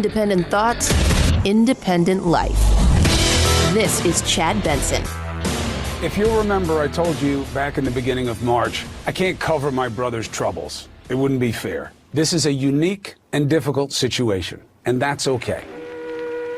Independent thoughts, independent life. This is Chad Benson. If you'll remember, I told you back in the beginning of March, I can't cover my brother's troubles. It wouldn't be fair. This is a unique and difficult situation, and that's okay.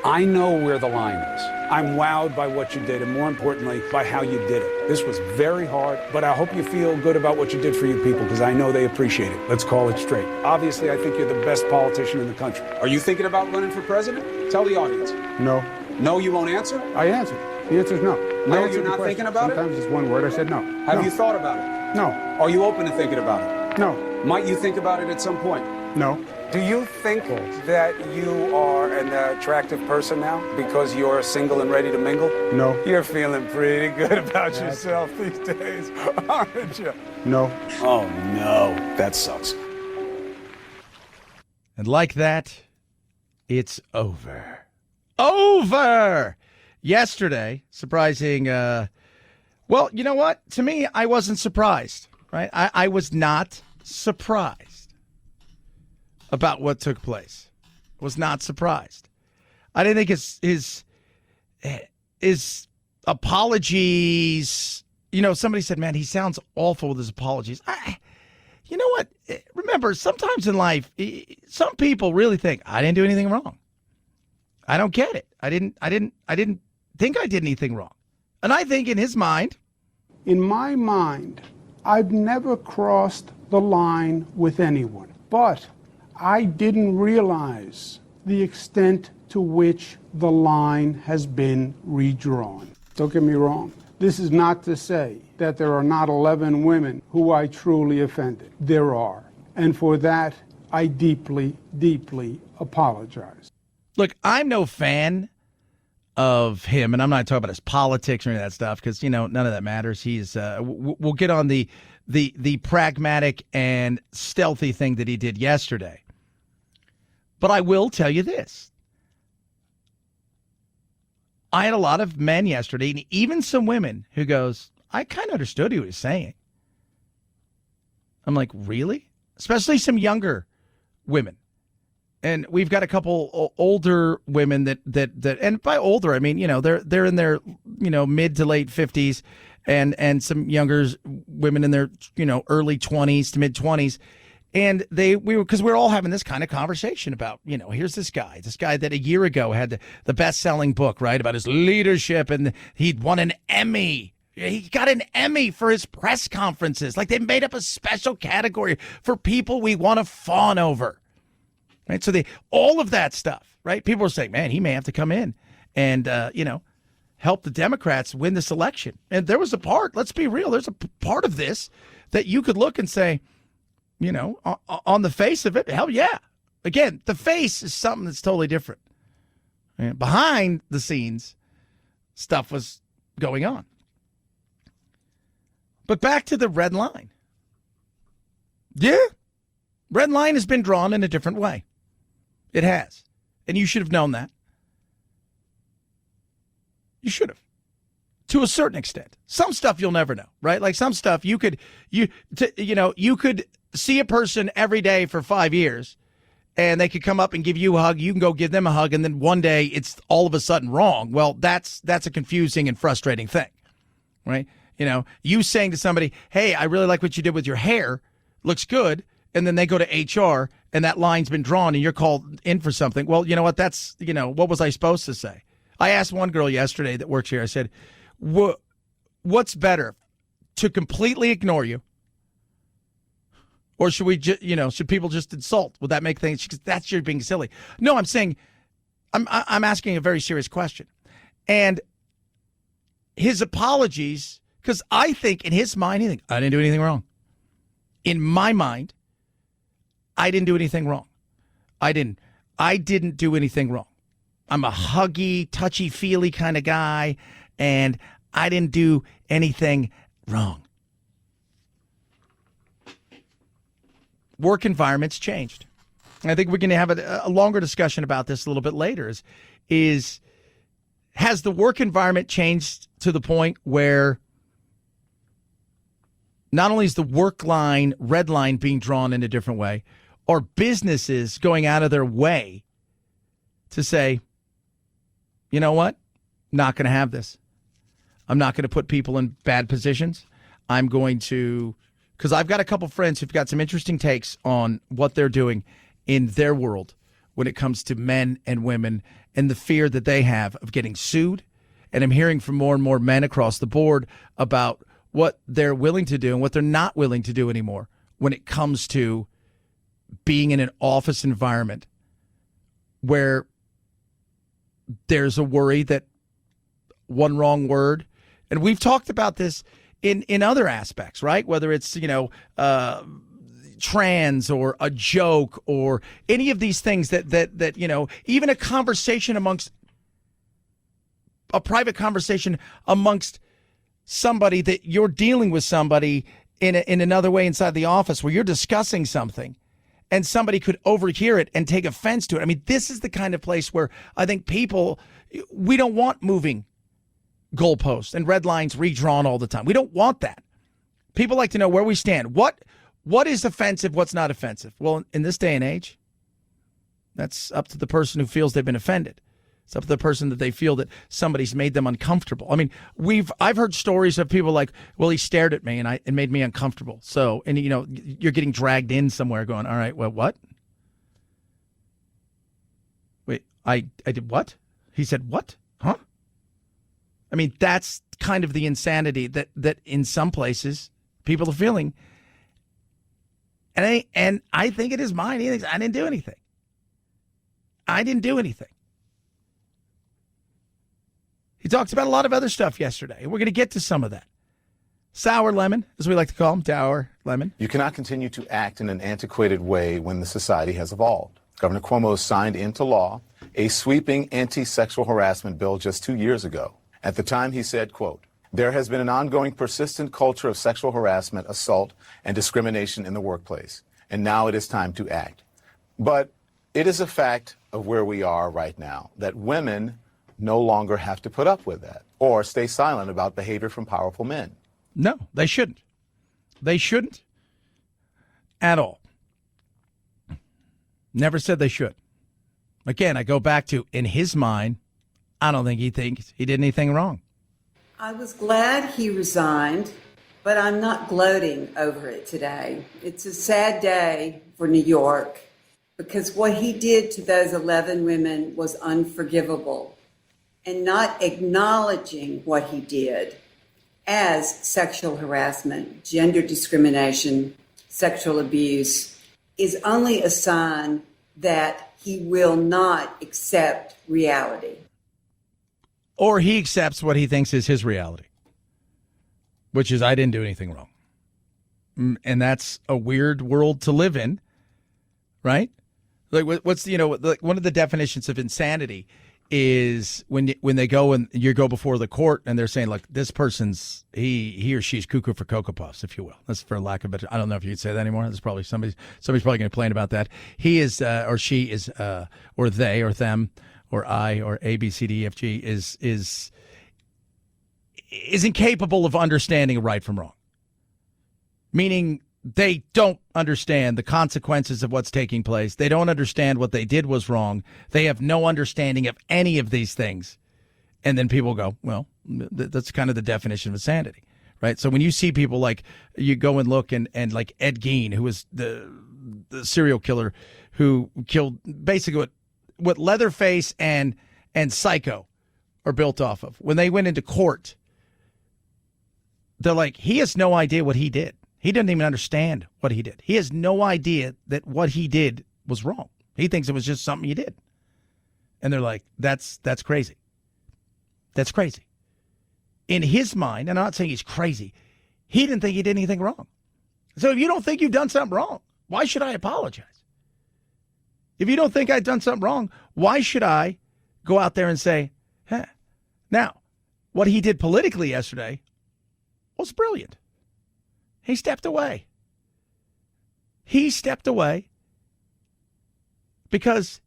I know where the line is. I'm wowed by what you did, and more importantly, by how you did it. This was very hard, but I hope you feel good about what you did for your people, because I know they appreciate it. Let's call it straight. Obviously, I think you're the best politician in the country. Are you thinking about running for president? Tell the audience. No. No, you won't answer? I answered. The answer is no. No, you're not thinking about it? Sometimes it's one word. I said no. Have you thought about it? No. Are you open to thinking about it? No. Might you think about it at some point? No. Do you think that you are an attractive person now because you're single and ready to mingle? No. You're feeling pretty good about yourself these days, aren't you? No. Oh, no. That sucks. And like that, it's over. Over! Yesterday, surprising, well, you know what? To me, I wasn't surprised, right? I was not surprised about what took place. Was not surprised. I didn't think his apologies, somebody said, man, he sounds awful with his apologies. You know what? Remember, sometimes in life, some people really think, I didn't do anything wrong. I don't get it. I didn't think I did anything wrong. And I think in his mind. In my mind, I've never crossed the line with anyone. But I didn't realize the extent to which the line has been redrawn. Don't get me wrong. This is not to say that there are not 11 women who I truly offended. There are. And for that, I deeply, deeply apologize. Look, I'm no fan of him, and I'm not talking about his politics or any of that stuff because, none of that matters. He's we'll get on the pragmatic and stealthy thing that he did yesterday. But I will tell you this. I had a lot of men yesterday, and even some women who goes, I kind of understood what he was saying. I'm like, really? Especially some younger women. And we've got a couple older women that and by older I mean, they're in their, mid to late 50s and some younger women in their, early 20s to mid 20s. And because we're all having this kind of conversation about, here's this guy that a year ago had the best-selling book, right, about his leadership, and he'd won an Emmy. He got an Emmy for his press conferences. Like, they made up a special category for people we want to fawn over. Right, so all of that stuff, right? People are saying, man, he may have to come in and, help the Democrats win this election. And there was a part, let's be real, there's a part of this that you could look and say, on the face of it, hell yeah. Again, the face is something that's totally different. And behind the scenes, stuff was going on. But back to the red line. Yeah, red line has been drawn in a different way. It has. And you should have known that. You should have. To a certain extent. Some stuff you'll never know, right? Like some stuff you could see a person every day for 5 years and they could come up and give you a hug. You can go give them a hug. And then one day it's all of a sudden wrong. Well, that's a confusing and frustrating thing, right? You saying to somebody, hey, I really like what you did with your hair. Looks good. And then they go to HR and that line's been drawn and you're called in for something. Well, you know what? That's, what was I supposed to say? I asked one girl yesterday that works here. I said, what's better, to completely ignore you? Or should we should people just insult? Would that make things, that's you're being silly. No, I'm saying, I'm asking a very serious question. And his apologies, because I think in his mind, he thinks, I didn't do anything wrong. In my mind, I didn't do anything wrong. I didn't do anything wrong. I'm a huggy, touchy-feely kind of guy, and I didn't do anything wrong. Work environment's changed. And I think we're going to have a longer discussion about this a little bit later. Has the work environment changed to the point where not only is the work line, red line being drawn in a different way, or businesses going out of their way to say, you know what? Not going to have this. I'm not going to put people in bad positions. I'm going to, because I've got a couple friends who've got some interesting takes on what they're doing in their world when it comes to men and women and the fear that they have of getting sued. And I'm hearing from more and more men across the board about what they're willing to do and what they're not willing to do anymore when it comes to being in an office environment where there's a worry that one wrong word, and we've talked about this in other aspects, right? Whether it's, trans or a joke or any of these things that even a conversation amongst a private conversation amongst somebody that you're dealing with somebody in another way inside the office where you're discussing something and somebody could overhear it and take offense to it. I mean, this is the kind of place where I think we don't want moving goalposts and red lines redrawn all the time. We don't want that. People like to know where we stand. What is offensive? What's not offensive? Well, in this day and age, that's up to the person who feels they've been offended. It's up to the person that they feel that somebody's made them uncomfortable. I mean, I've heard stories of people like, well, he stared at me and it made me uncomfortable. So, and you're getting dragged in somewhere going, all right, well, what? Wait, I did what? He said, what? Huh? I mean, that's kind of the insanity that in some places people are feeling. And I think in his mind, he thinks, I didn't do anything. I didn't do anything. He talks about a lot of other stuff yesterday, and we're going to get to some of that. Sour lemon, as we like to call him, dour lemon. You cannot continue to act in an antiquated way when the society has evolved. Governor Cuomo signed into law a sweeping anti-sexual harassment bill just 2 years ago. At the time, he said, quote, "There has been an ongoing persistent culture of sexual harassment, assault, and discrimination in the workplace, and now it is time to act." But it is a fact of where we are right now that women no longer have to put up with that or stay silent about behavior from powerful men. No, they shouldn't. They shouldn't at all. Never said they should. Again, I go back to, in his mind, I don't think he thinks he did anything wrong. I was glad he resigned, but I'm not gloating over it today. It's a sad day for New York because what he did to those 11 women was unforgivable. And not acknowledging what he did as sexual harassment, gender discrimination, sexual abuse is only a sign that he will not accept reality. Or he accepts what he thinks is his reality, which is, I didn't do anything wrong. And that's a weird world to live in, right? Like, what's, like one of the definitions of insanity is when they go and you go before the court and they're saying, like, this person's, he or she's cuckoo for Cocoa Puffs, if you will. That's for lack of better. I don't know if you could say that anymore. There's probably somebody's probably going to complain about that. He is, or she is, or they, or them, or I, or A, B, C, D, E, F, G is incapable of understanding right from wrong. Meaning they don't understand the consequences of what's taking place. They don't understand what they did was wrong. They have no understanding of any of these things. And then people go, well, that's kind of the definition of insanity, right? So when you see people like, you go and look and like Ed Gein, who was the serial killer who killed basically what Leatherface and Psycho are built off of. When they went into court, they're like, he has no idea what he did. He doesn't even understand what he did. He has no idea that what he did was wrong. He thinks it was just something you did. And they're like, that's crazy. That's crazy. In his mind, and I'm not saying he's crazy, he didn't think he did anything wrong. So if you don't think you've done something wrong, why should I apologize? If you don't think I've done something wrong, why should I go out there and say, huh? Now, what he did politically yesterday was brilliant. He stepped away. He stepped away because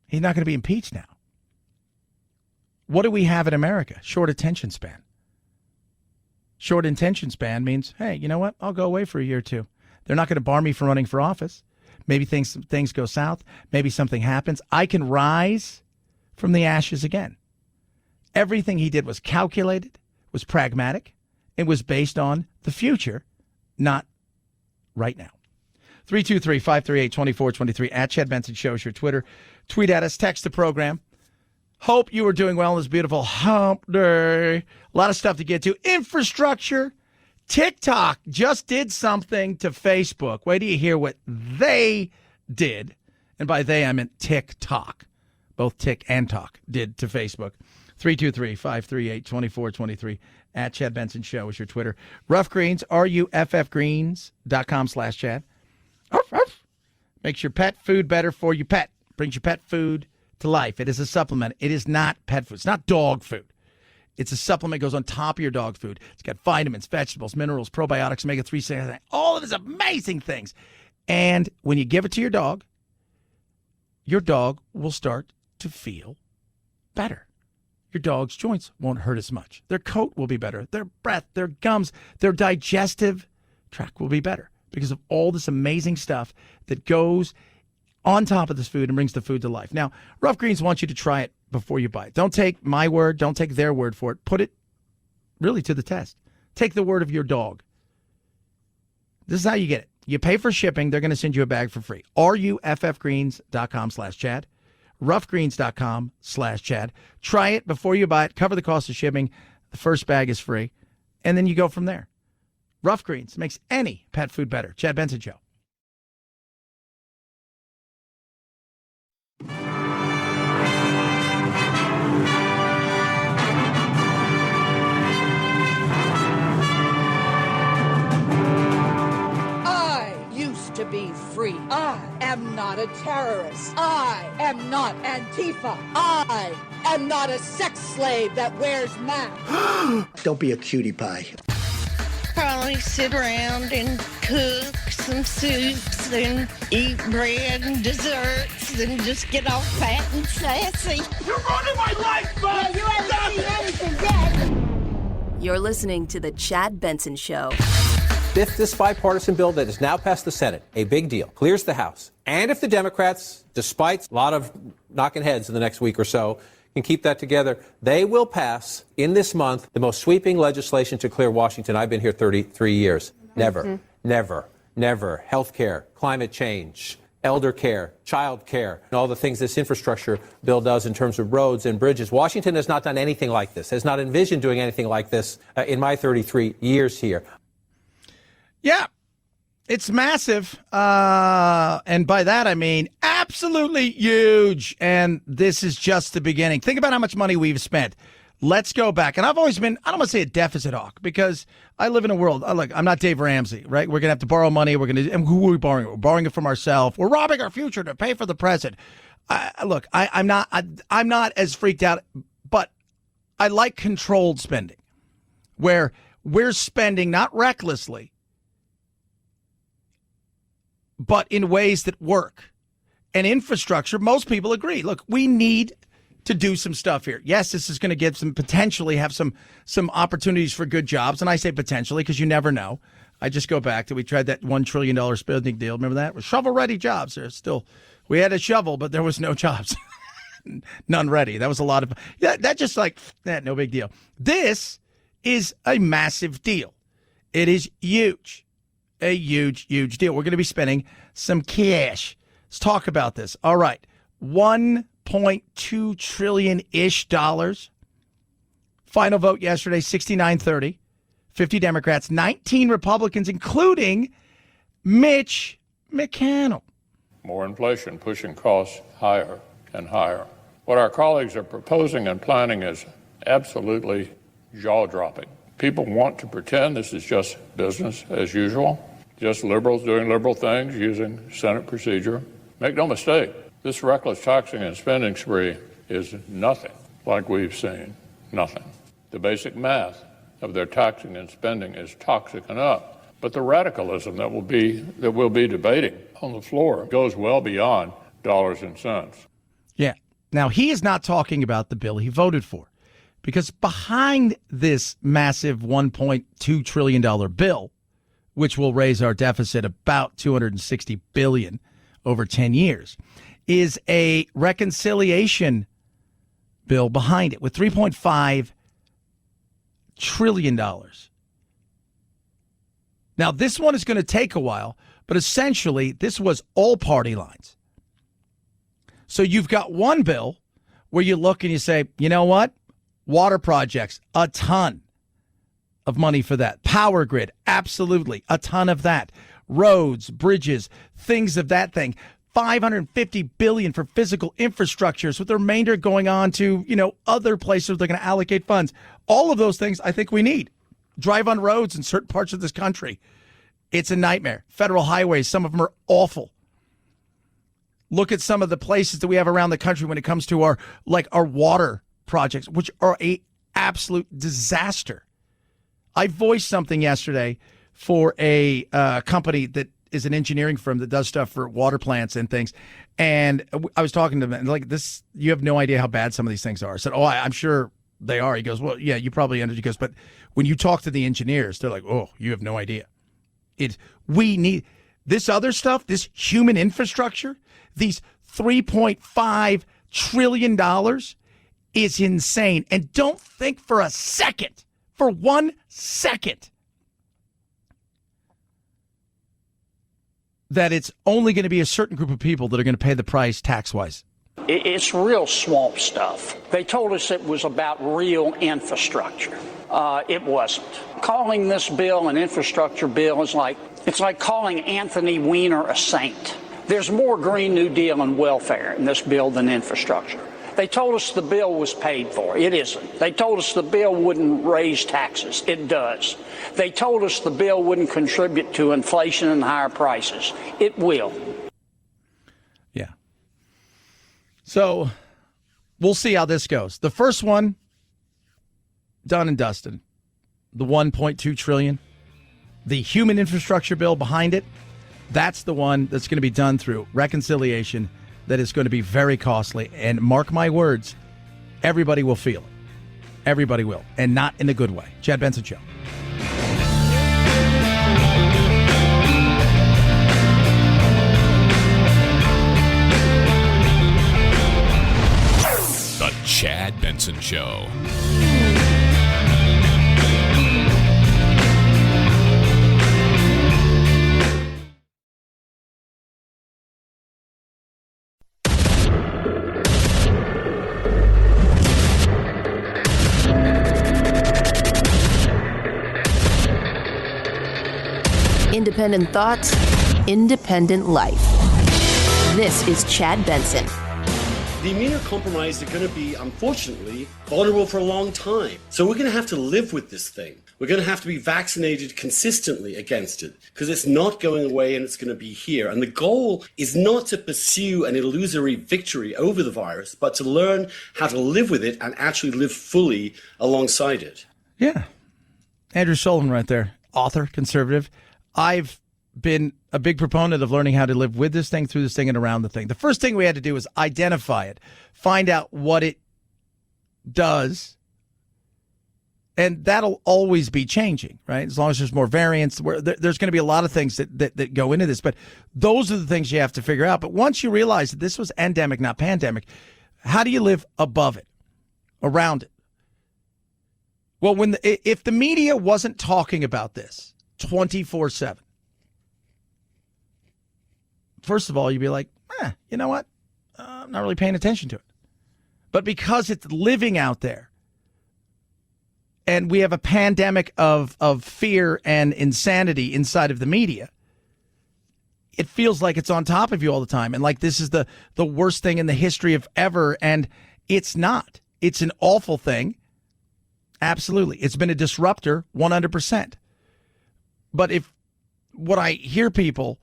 he's not going to be impeached now. What do we have in America? Short attention span. Short attention span means, hey, you know what? I'll go away for a year or two. They're not going to bar me from running for office. Maybe things go south. Maybe something happens. I can rise from the ashes again. Everything he did was calculated, was pragmatic. It was based on the future, not right now. 323-538-2423 at Chad Benson Show is your Twitter. Tweet at us, text the program. Hope you are doing well on this beautiful hump day. A lot of stuff to get to. Infrastructure. TikTok just did something to Facebook. Wait till you hear what they did. And by they, I meant TikTok. Both Tick and Talk did to Facebook. 323-538-2423 at Chad Benson Show is your Twitter. Rough Greens, ruffgreens.com/Chad. Makes your pet food better for your pet. Brings your pet food to life. It is a supplement. It is not pet food. It's not dog food. It's a supplement that goes on top of your dog food. It's got vitamins, vegetables, minerals, probiotics, omega-3, all of these amazing things. And when you give it to your dog will start to feel better. Your dog's joints won't hurt as much. Their coat will be better. Their breath, their gums, their digestive tract will be better because of all this amazing stuff that goes on top of this food and brings the food to life. Now, Rough Greens wants you to try it before you buy it. Don't take my word. Don't take their word for it. Put it really to the test. Take the word of your dog. This is how you get it. You pay for shipping. They're going to send you a bag for free. ruffgreens.com/Chad. ruffgreens.com/Chad. Try it before you buy it. Cover the cost of shipping. The first bag is free. And then you go from there. Rough Greens makes any pet food better. Chad Benson Show. To be free. I am not a terrorist. I am not Antifa. I am not a sex slave that wears masks. Don't be a cutie pie. Probably sit around and cook some soups and eat bread and desserts and just get all fat and sassy. You're running my life, bud! Yeah, you haven't seen anything yet. You're listening to The Chad Benson Show. If this bipartisan bill that has now passed the Senate, a big deal, clears the House, and if the Democrats, despite a lot of knocking heads in the next week or so, can keep that together, they will pass in this month the most sweeping legislation to clear Washington. I've been here 33 years. Never, never. Health care, climate change, elder care, child care, and all the things this infrastructure bill does in terms of roads and bridges. Washington has not done anything like this, has not envisioned doing anything like this in my 33 years here. Yeah, it's massive. And by that, I mean absolutely huge. And this is just the beginning. Think about how much money we've spent. Let's go back. And I've always been, I don't want to say a deficit hawk because I live in a world. Look, I'm not Dave Ramsey, right? We're going to have to borrow money. And who are we borrowing? We're borrowing it from ourselves. We're robbing our future to pay for the present. I'm not as freaked out, but I like controlled spending where we're spending not recklessly, but in ways that work. And infrastructure, most people agree. Look, we need to do some stuff here. Yes, this is going to give potentially have some opportunities for good jobs. And I say potentially because you never know. I just go back to we tried that $1 trillion spending deal. Remember that? It was shovel-ready jobs. There's still, we had a shovel, but there was no jobs. None ready. That was a lot of, that just like, no big deal. This is a massive deal. It is huge. A huge, huge deal. We're going to be spending some cash. Let's talk about this. All right. $1.2 trillion-ish dollars. Final vote yesterday, 69-30. 50 Democrats, 19 Republicans, including Mitch McConnell. More inflation pushing costs higher and higher. What our colleagues are proposing and planning is absolutely jaw-dropping. People want to pretend this is just business as usual, just liberals doing liberal things using Senate procedure. Make no mistake, this reckless taxing and spending spree is nothing like we've seen, nothing. The basic math of their taxing and spending is toxic enough, but the radicalism that we'll be debating on the floor goes well beyond dollars and cents. Yeah. Now, he is not talking about the bill he voted for. Because behind this massive $1.2 trillion bill, which will raise our deficit about $260 billion over 10 years, is a reconciliation bill behind it with $3.5 trillion. Now, this one is going to take a while, but essentially, this was all party lines. So you've got one bill where you look and you say, you know what? Water projects, a ton of money for that. Power grid, absolutely, a ton of that. Roads, bridges, things of that thing. $550 billion for physical infrastructures, with the remainder going on to, other places where they're going to allocate funds. All of those things I think we need. Drive on roads in certain parts of this country. It's a nightmare. Federal highways, some of them are awful. Look at some of the places that we have around the country when it comes to our water projects, which are a absolute disaster. I voiced something yesterday for a company that is an engineering firm that does stuff for water plants and things. And I was talking to them, and this, you have no idea how bad some of these things are. I said, I'm sure they are. He goes, well, yeah, you probably understand. He goes, but when you talk to the engineers, they're like, oh, you have no idea. We need this other stuff, this human infrastructure, these $3.5 trillion is insane. And don't think for a second, for 1 second, that it's only going to be a certain group of people that are going to pay the price tax-wise. It's real swamp stuff. They told us it was about real infrastructure. It wasn't. Calling this bill an infrastructure bill is it's like calling Anthony Weiner a saint. There's more Green New Deal and welfare in this bill than infrastructure. They told us the bill was paid for. It isn't. They told us the bill wouldn't raise taxes. It does. They told us the bill wouldn't contribute to inflation and higher prices. It will. Yeah. So we'll see how this goes. The first one, done and dusted. The $1.2 trillion. The human infrastructure bill behind it, that's the one that's going to be done through reconciliation. That is going to be very costly. And mark my words, everybody will feel it. Everybody will. And not in a good way. Chad Benson Show. The Chad Benson Show. Independent thoughts, independent life. This is Chad Benson. The immunocompromised are going to be, unfortunately, vulnerable for a long time. So we're going to have to live with this thing. We're going to have to be vaccinated consistently against it because it's not going away and it's going to be here. And the goal is not to pursue an illusory victory over the virus, but to learn how to live with it and actually live fully alongside it. Yeah. Andrew Sullivan right there, author, conservative. I've been a big proponent of learning how to live with this thing, through this thing, and around the thing. The first thing we had to do was identify it, find out what it does, and that'll always be changing, right? As long as there's more variants, there's going to be a lot of things that go into this, but those are the things you have to figure out. But once you realize that this was endemic, not pandemic, how do you live above it, around it? Well, if the media wasn't talking about this 24/7, first of all, you'd be like, you know what? I'm not really paying attention to it. But because it's living out there, and we have a pandemic of fear and insanity inside of the media, it feels like it's on top of you all the time. And like this is the worst thing in the history of ever. And it's not. It's an awful thing. Absolutely. It's been a disruptor, 100%. But what I hear people,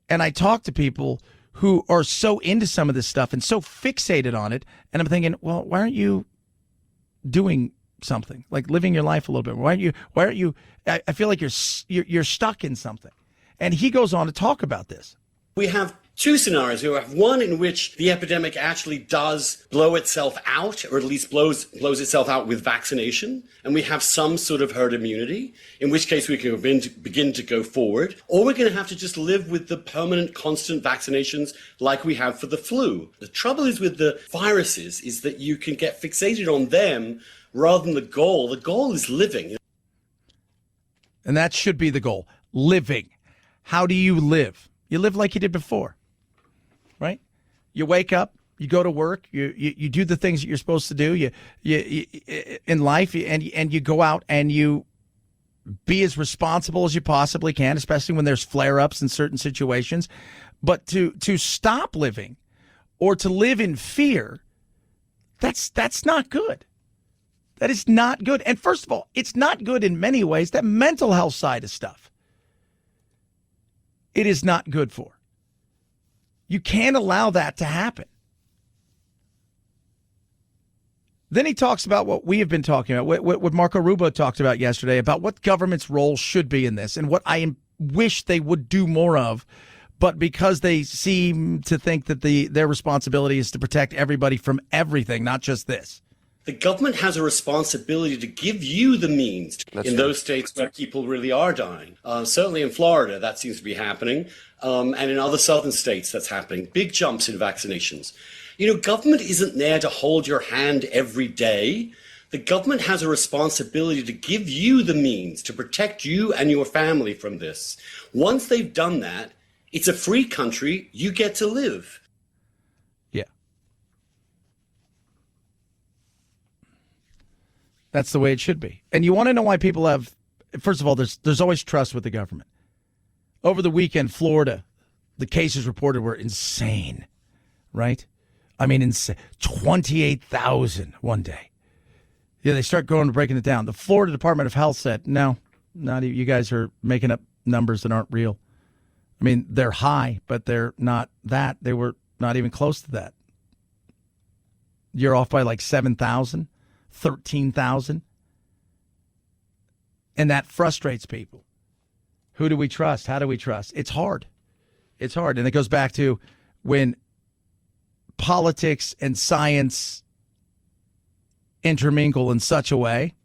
and I talk to people who are so into some of this stuff and so fixated on it, and I'm thinking, well, why aren't you doing something, like living your life a little bit? Why aren't you? I feel like you're stuck in something. And he goes on to talk about this. We have two scenarios. We have one in which the epidemic actually does blow itself out, or at least blows itself out with vaccination, and we have some sort of herd immunity, in which case we can begin to go forward. Or we're going to have to just live with the permanent, constant vaccinations like we have for the flu. The trouble is with the viruses is that you can get fixated on them rather than the goal. The goal is living. And that should be the goal. Living. How do you live? You live like you did before, right? You wake up, you go to work, you do the things that you're supposed to do. You in life, and you go out and you be as responsible as you possibly can, especially when there's flare-ups in certain situations. But to stop living or to live in fear, that's not good. That is not good. And first of all, it's not good in many ways. That mental health side of stuff, it is not good for. You can't allow that to happen. Then he talks about what we have been talking about, what Marco Rubio talked about yesterday, about what government's role should be in this and what I wish they would do more of. But because they seem to think that their responsibility is to protect everybody from everything, not just this. The government has a responsibility to give you the means in those states where people really are dying. Certainly in Florida, that seems to be happening. And in other southern states, that's happening. Big jumps in vaccinations. You know, government isn't there to hold your hand every day. The government has a responsibility to give you the means to protect you and your family from this. Once they've done that, it's a free country. You get to live. That's the way it should be. And you want to know why people have, first of all, there's always trust with the government. Over the weekend, Florida, the cases reported were insane, right? I mean, insane. 28,000 one day. Yeah, they start going to breaking it down. The Florida Department of Health said, no, not you guys are making up numbers that aren't real. I mean, they're high, but they're not that. They were not even close to that. You're off by like 7,000. 13,000. And that frustrates people. Who do we trust? How do we trust? It's hard. It's hard. And it goes back to when politics and science intermingle in such a way.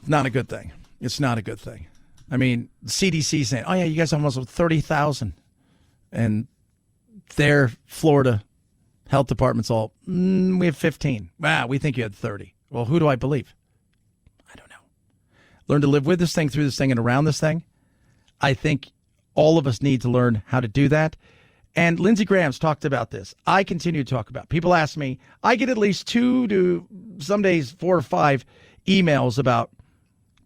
Not a good thing. It's not a good thing. I mean, the CDC saying, oh, yeah, you guys have almost 30,000. And their Florida health department's all, we have 15. Wow, we think you had 30. Well, who do I believe? I don't know. Learn to live with this thing, through this thing, and around this thing. I think all of us need to learn how to do that. And Lindsey Graham's talked about this. I continue to talk about it. People ask me, I get at least 2 to some days 4 or 5 emails about,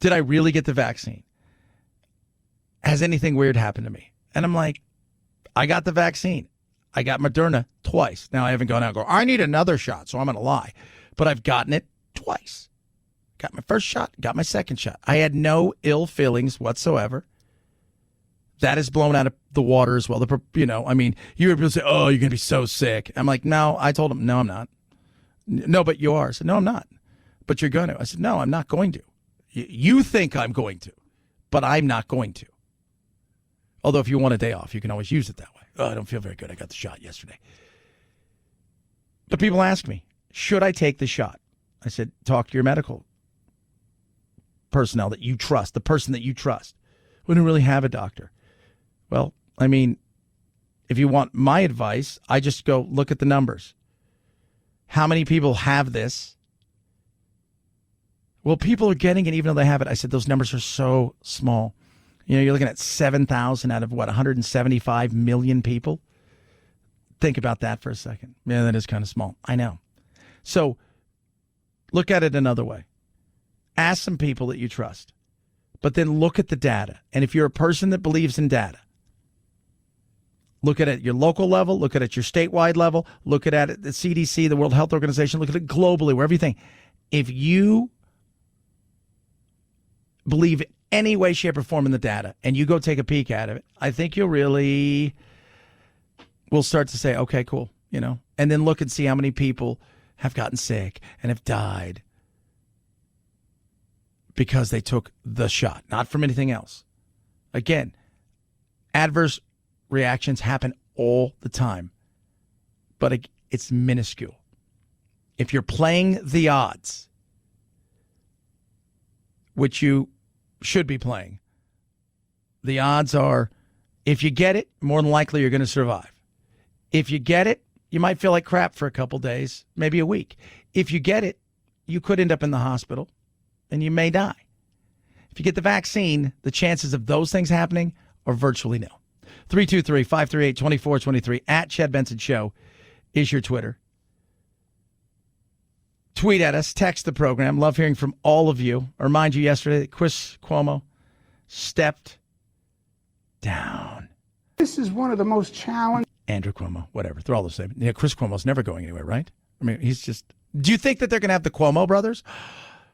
did I really get the vaccine? Has anything weird happened to me? And I'm like, I got the vaccine. I got Moderna twice. Now, I haven't gone out and go, I need another shot, so I'm going to lie. But I've gotten it twice. Got my first shot, got my second shot. I had no ill feelings whatsoever. That is blown out of the water as well. I mean, you hear people say, oh, you're going to be so sick. I'm like, no. I told them, no, I'm not. No, but you are. I said, no, I'm not. But you're going to. I said, no, I'm not going to. You think I'm going to, but I'm not going to. Although if you want a day off, you can always use it that way. Oh, I don't feel very good. I got the shot yesterday. But people ask me, should I take the shot? I said, talk to your medical personnel that you trust, the person that you trust. We don't really have a doctor. Well, I mean, if you want my advice, I just go look at the numbers. How many people have this? Well, people are getting it even though they have it. I said, those numbers are so small. You know, you're looking at 7,000 out of, 175 million people? Think about that for a second. Yeah, that is kind of small. I know. So look at it another way. Ask some people that you trust, but then look at the data. And if you're a person that believes in data, look at it at your local level, look at it at your statewide level, look at it at the CDC, the World Health Organization, look at it globally, wherever you think. If you believe any way, shape, or form in the data, and you go take a peek at it, I think you'll really will start to say, okay, cool, and then look and see how many people have gotten sick and have died because they took the shot, not from anything else. Again, adverse reactions happen all the time, but it's minuscule. If you're playing the odds, which you should be playing, the odds are if you get it, more than likely you're going to survive. If you get it, you might feel like crap for a couple days, maybe a week. If you get it, you could end up in the hospital and you may die. If you get the vaccine, the chances of those things happening are virtually nil. 323-538-2423 at Chad Benson Show is your Twitter. Tweet at us, text the program. Love hearing from all of you. I remind you yesterday that Chris Cuomo stepped down. This is one of the most challenging. Andrew Cuomo, whatever. They're all the same. Yeah, Chris Cuomo's never going anywhere, right? I mean, he's just... Do you think that they're going to have the Cuomo brothers?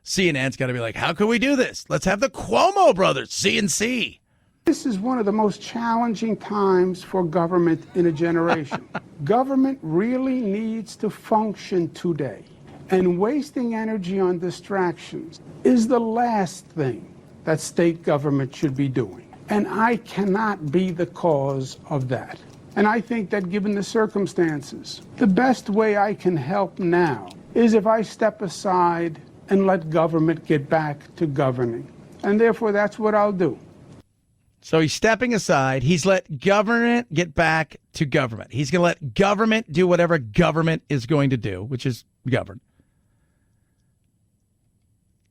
CNN's got to be like, how can we do this? Let's have the Cuomo brothers, CNC. This is one of the most challenging times for government in a generation. Government really needs to function today. And wasting energy on distractions is the last thing that state government should be doing. And I cannot be the cause of that. And I think that given the circumstances, the best way I can help now is if I step aside and let government get back to governing. And therefore, that's what I'll do. So he's stepping aside. He's let government get back to government. He's going to let government do whatever government is going to do, which is govern.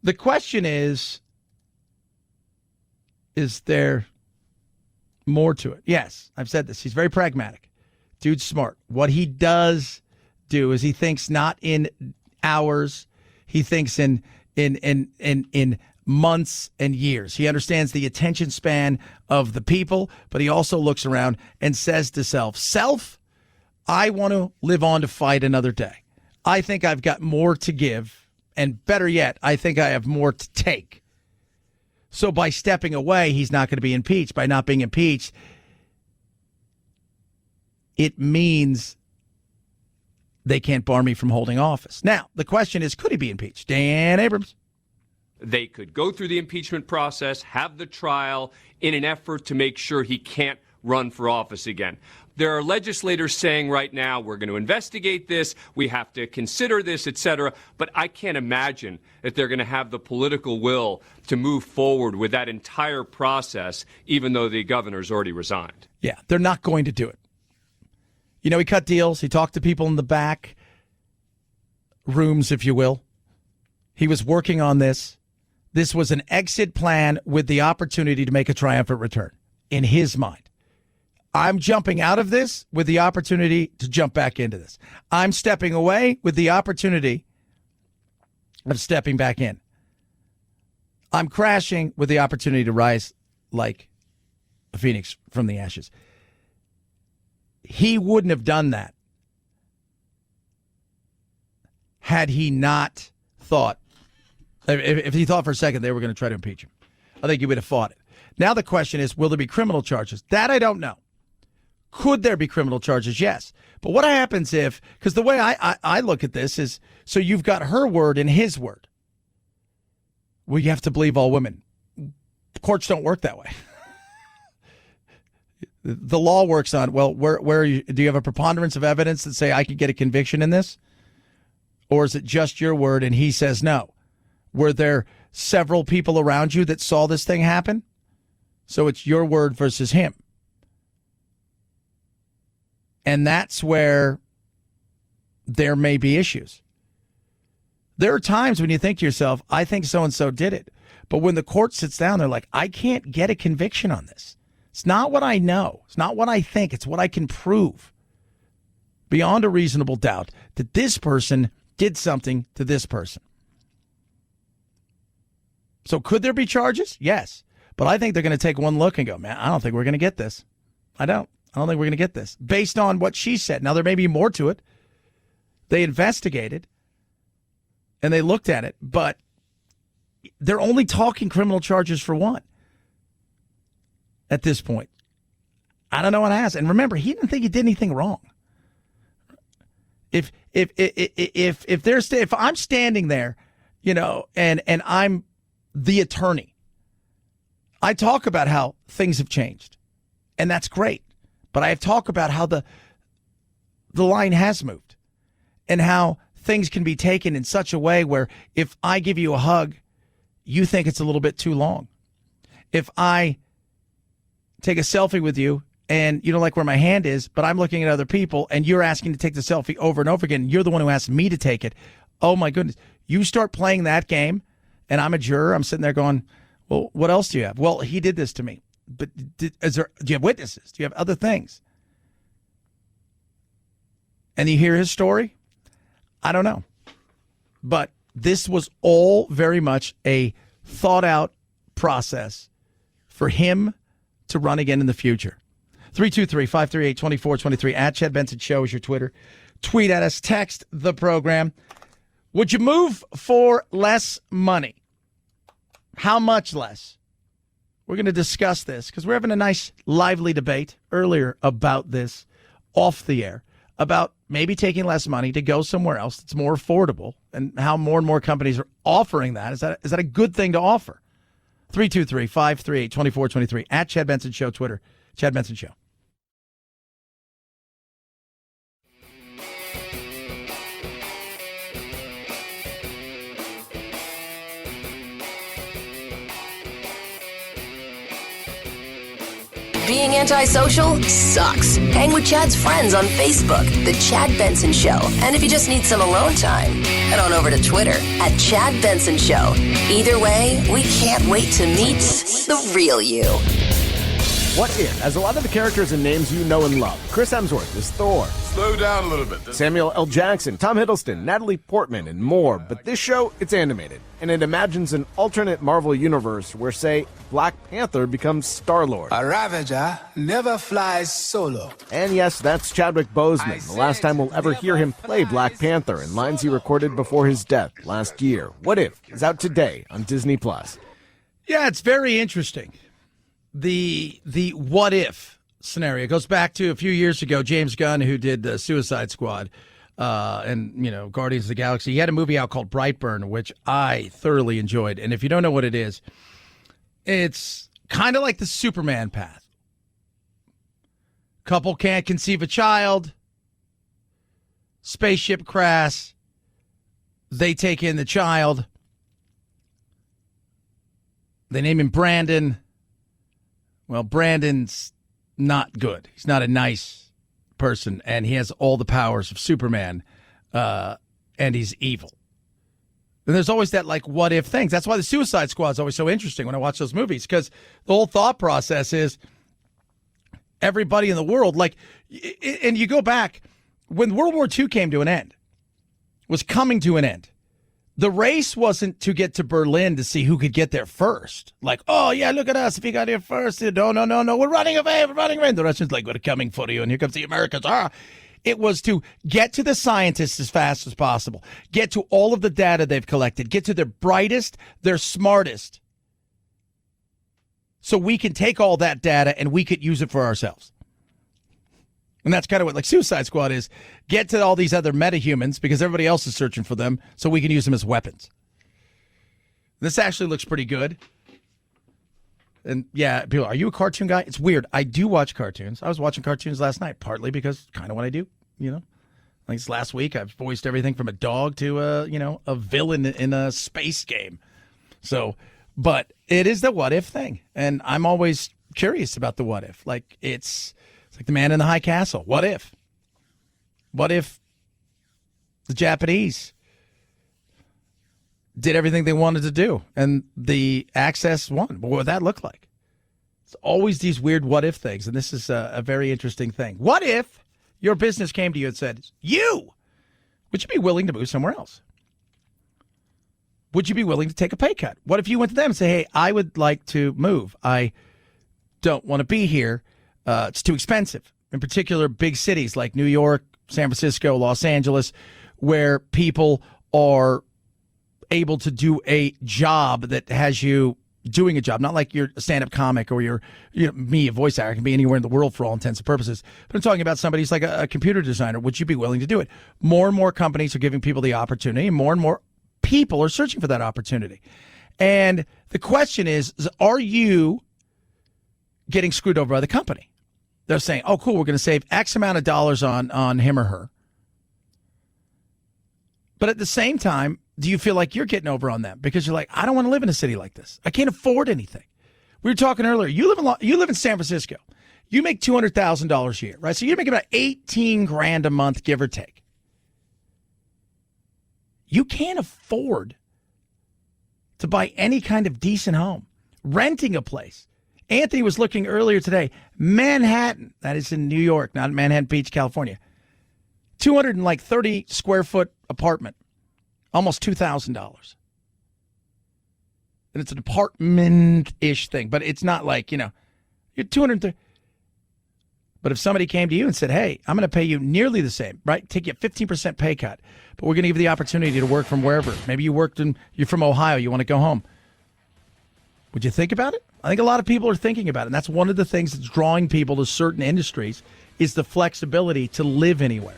The question is there more to it? Yes, I've said this. He's very pragmatic. Dude's smart. What he does do is he thinks not in hours. He thinks in months and years. He understands the attention span of the people, but he also looks around and says to self, I want to live on to fight another day. I think I've got more to give. And better yet, I think I have more to take. So by stepping away, he's not going to be impeached. By not being impeached, it means they can't bar me from holding office. Now, the question is, could he be impeached? Dan Abrams. They could go through the impeachment process, have the trial in an effort to make sure he can't run for office again. There are legislators saying right now, we're going to investigate this, we have to consider this, etc. But I can't imagine that they're going to have the political will to move forward with that entire process, even though the governor's already resigned. Yeah, they're not going to do it. You know, he cut deals. He talked to people in the back rooms, if you will. He was working on this. This was an exit plan with the opportunity to make a triumphant return, in his mind. I'm jumping out of this with the opportunity to jump back into this. I'm stepping away with the opportunity of stepping back in. I'm crashing with the opportunity to rise like a phoenix from the ashes. He wouldn't have done that had he not thought, if he thought for a second they were going to try to impeach him. I think he would have fought it. Now the question is, will there be criminal charges? That I don't know. Could there be criminal charges? Yes. But what happens if, because the way I look at this is, so you've got her word and his word. Well, you have to believe all women. Courts don't work that way. The law works on, well, where are you, do you have a preponderance of evidence that say I could get a conviction in this? Or is it just your word and he says no? Were there several people around you that saw this thing happen? So it's your word versus him. And that's where there may be issues. There are times when you think to yourself, I think so-and-so did it. But when the court sits down, they're like, I can't get a conviction on this. It's not what I know. It's not what I think. It's what I can prove beyond a reasonable doubt that this person did something to this person. So could there be charges? Yes. But I think they're going to take one look and go, man, I don't think we're going to get this. I don't think we're going to get this based on what she said. Now, there may be more to it. They investigated and they looked at it, but they're only talking criminal charges for one at this point. I don't know what has. And remember, he didn't think he did anything wrong. If I'm standing there, you know, and I'm the attorney, I talk about how things have changed, and that's great. But I talk about how the line has moved and how things can be taken in such a way where if I give you a hug, you think it's a little bit too long. If I take a selfie with you and you don't like where my hand is, but I'm looking at other people and you're asking to take the selfie over and over again, and you're the one who asked me to take it. Oh my goodness. You start playing that game and I'm a juror. I'm sitting there going, well, what else do you have? Well, he did this to me. But do you have witnesses? Do you have other things? And you hear his story? I don't know. But this was all very much a thought out process for him to run again in the future. 323-538-2423 at Chad Benson Show is your Twitter. Tweet at us, text the program. Would you move for less money? How much less? We're going to discuss this because we're having a nice, lively debate earlier about this off the air, about maybe taking less money to go somewhere else that's more affordable, and how more and more companies are offering that. Is that a good thing to offer? 323-538-2423 at Chad Benson Show, Twitter, Chad Benson Show. Being antisocial sucks. Hang with Chad's friends on Facebook, The Chad Benson Show. And if you just need some alone time, head on over to Twitter at Chad Benson Show. Either way, we can't wait to meet the real you. What If? As a lot of the characters and names you know and love. Chris Hemsworth is Thor. Slow down a little bit. Samuel L. Jackson, Tom Hiddleston, Natalie Portman, and more. But this show, it's animated. And it imagines an alternate Marvel universe where, say, Black Panther becomes Star-Lord. A Ravager never flies solo. And yes, that's Chadwick Boseman. The last time we'll ever hear him play Black Panther in lines he recorded before his death last year. What If is out today on Disney+. Yeah, it's very interesting. The what if scenario goes back to a few years ago. James Gunn, who did the Suicide Squad and Guardians of the Galaxy, he had a movie out called Brightburn, which I thoroughly enjoyed. And if you don't know what it is, it's kind of like the Superman path. Couple can't conceive a child. Spaceship crash. They take in the child. They name him Brandon. Well, Brandon's not good. He's not a nice person, and he has all the powers of Superman, and he's evil. And there's always that, like, what if things. That's why the Suicide Squad is always so interesting when I watch those movies, because the whole thought process is everybody in the world, like, and you go back, when World War II came to an end, was coming to an end, the race wasn't to get to Berlin to see who could get there first. Like, oh, yeah, look at us. If you got here first, no, we're running away. The Russians like, we're coming for you, and here comes the Americans. It was to get to the scientists as fast as possible, get to all of the data they've collected, get to their brightest, their smartest, so we can take all that data and we could use it for ourselves. And that's kind of what, like, Suicide Squad is. Get to all these other metahumans because everybody else is searching for them so we can use them as weapons. This actually looks pretty good. And, yeah, people, are you a cartoon guy? It's weird. I do watch cartoons. I was watching cartoons last night, partly because kind of what I do, Like this last week, I've voiced everything from a dog to, a villain in a space game. So, but it is the what if thing. And I'm always curious about the what if. Like, it's like the man in the high castle. What if? What if the Japanese did everything they wanted to do and the Axis won? What would that look like? It's always these weird what if things, and this is a very interesting thing. What if your business came to you and said, would you be willing to move somewhere else? Would you be willing to take a pay cut? What if you went to them and say, hey, I would like to move. I don't want to be here. It's too expensive. In particular, big cities like New York, San Francisco, Los Angeles, where people are able to do a job that has you doing a job, not like you're a stand-up comic or you're me, a voice actor. I can be anywhere in the world for all intents and purposes. But I'm talking about somebody who's like a computer designer. Would you be willing to do it? More and more companies are giving people the opportunity, and more people are searching for that opportunity. And the question is, are you getting screwed over by the company? They're saying, oh, cool, we're going to save X amount of dollars on him or her. But at the same time, do you feel like you're getting over on them? Because you're like, I don't want to live in a city like this. I can't afford anything. We were talking earlier. You live in San Francisco. You make $200,000 a year, right? So you're making about $18,000 a month, give or take. You can't afford to buy any kind of decent home. Renting a place. Anthony was looking earlier today. Manhattan, that is in New York, not Manhattan Beach, California. 230 square foot apartment, almost $2,000. And it's an apartment-ish thing, but it's not like, you're 230. But if somebody came to you and said, hey, I'm going to pay you nearly the same, right? Take you a 15% pay cut, but we're going to give you the opportunity to work from wherever. Maybe you're from Ohio, you want to go home. Would you think about it? I think a lot of people are thinking about it. And that's one of the things that's drawing people to certain industries is the flexibility to live anywhere.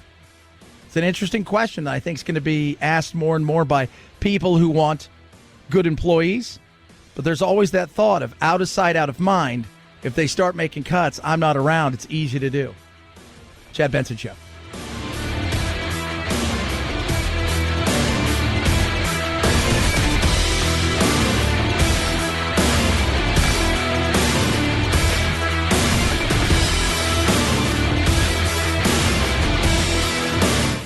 It's an interesting question that I think is going to be asked more and more by people who want good employees. But there's always that thought of out of sight, out of mind. If they start making cuts, I'm not around. It's easy to do. Chad Benson Show.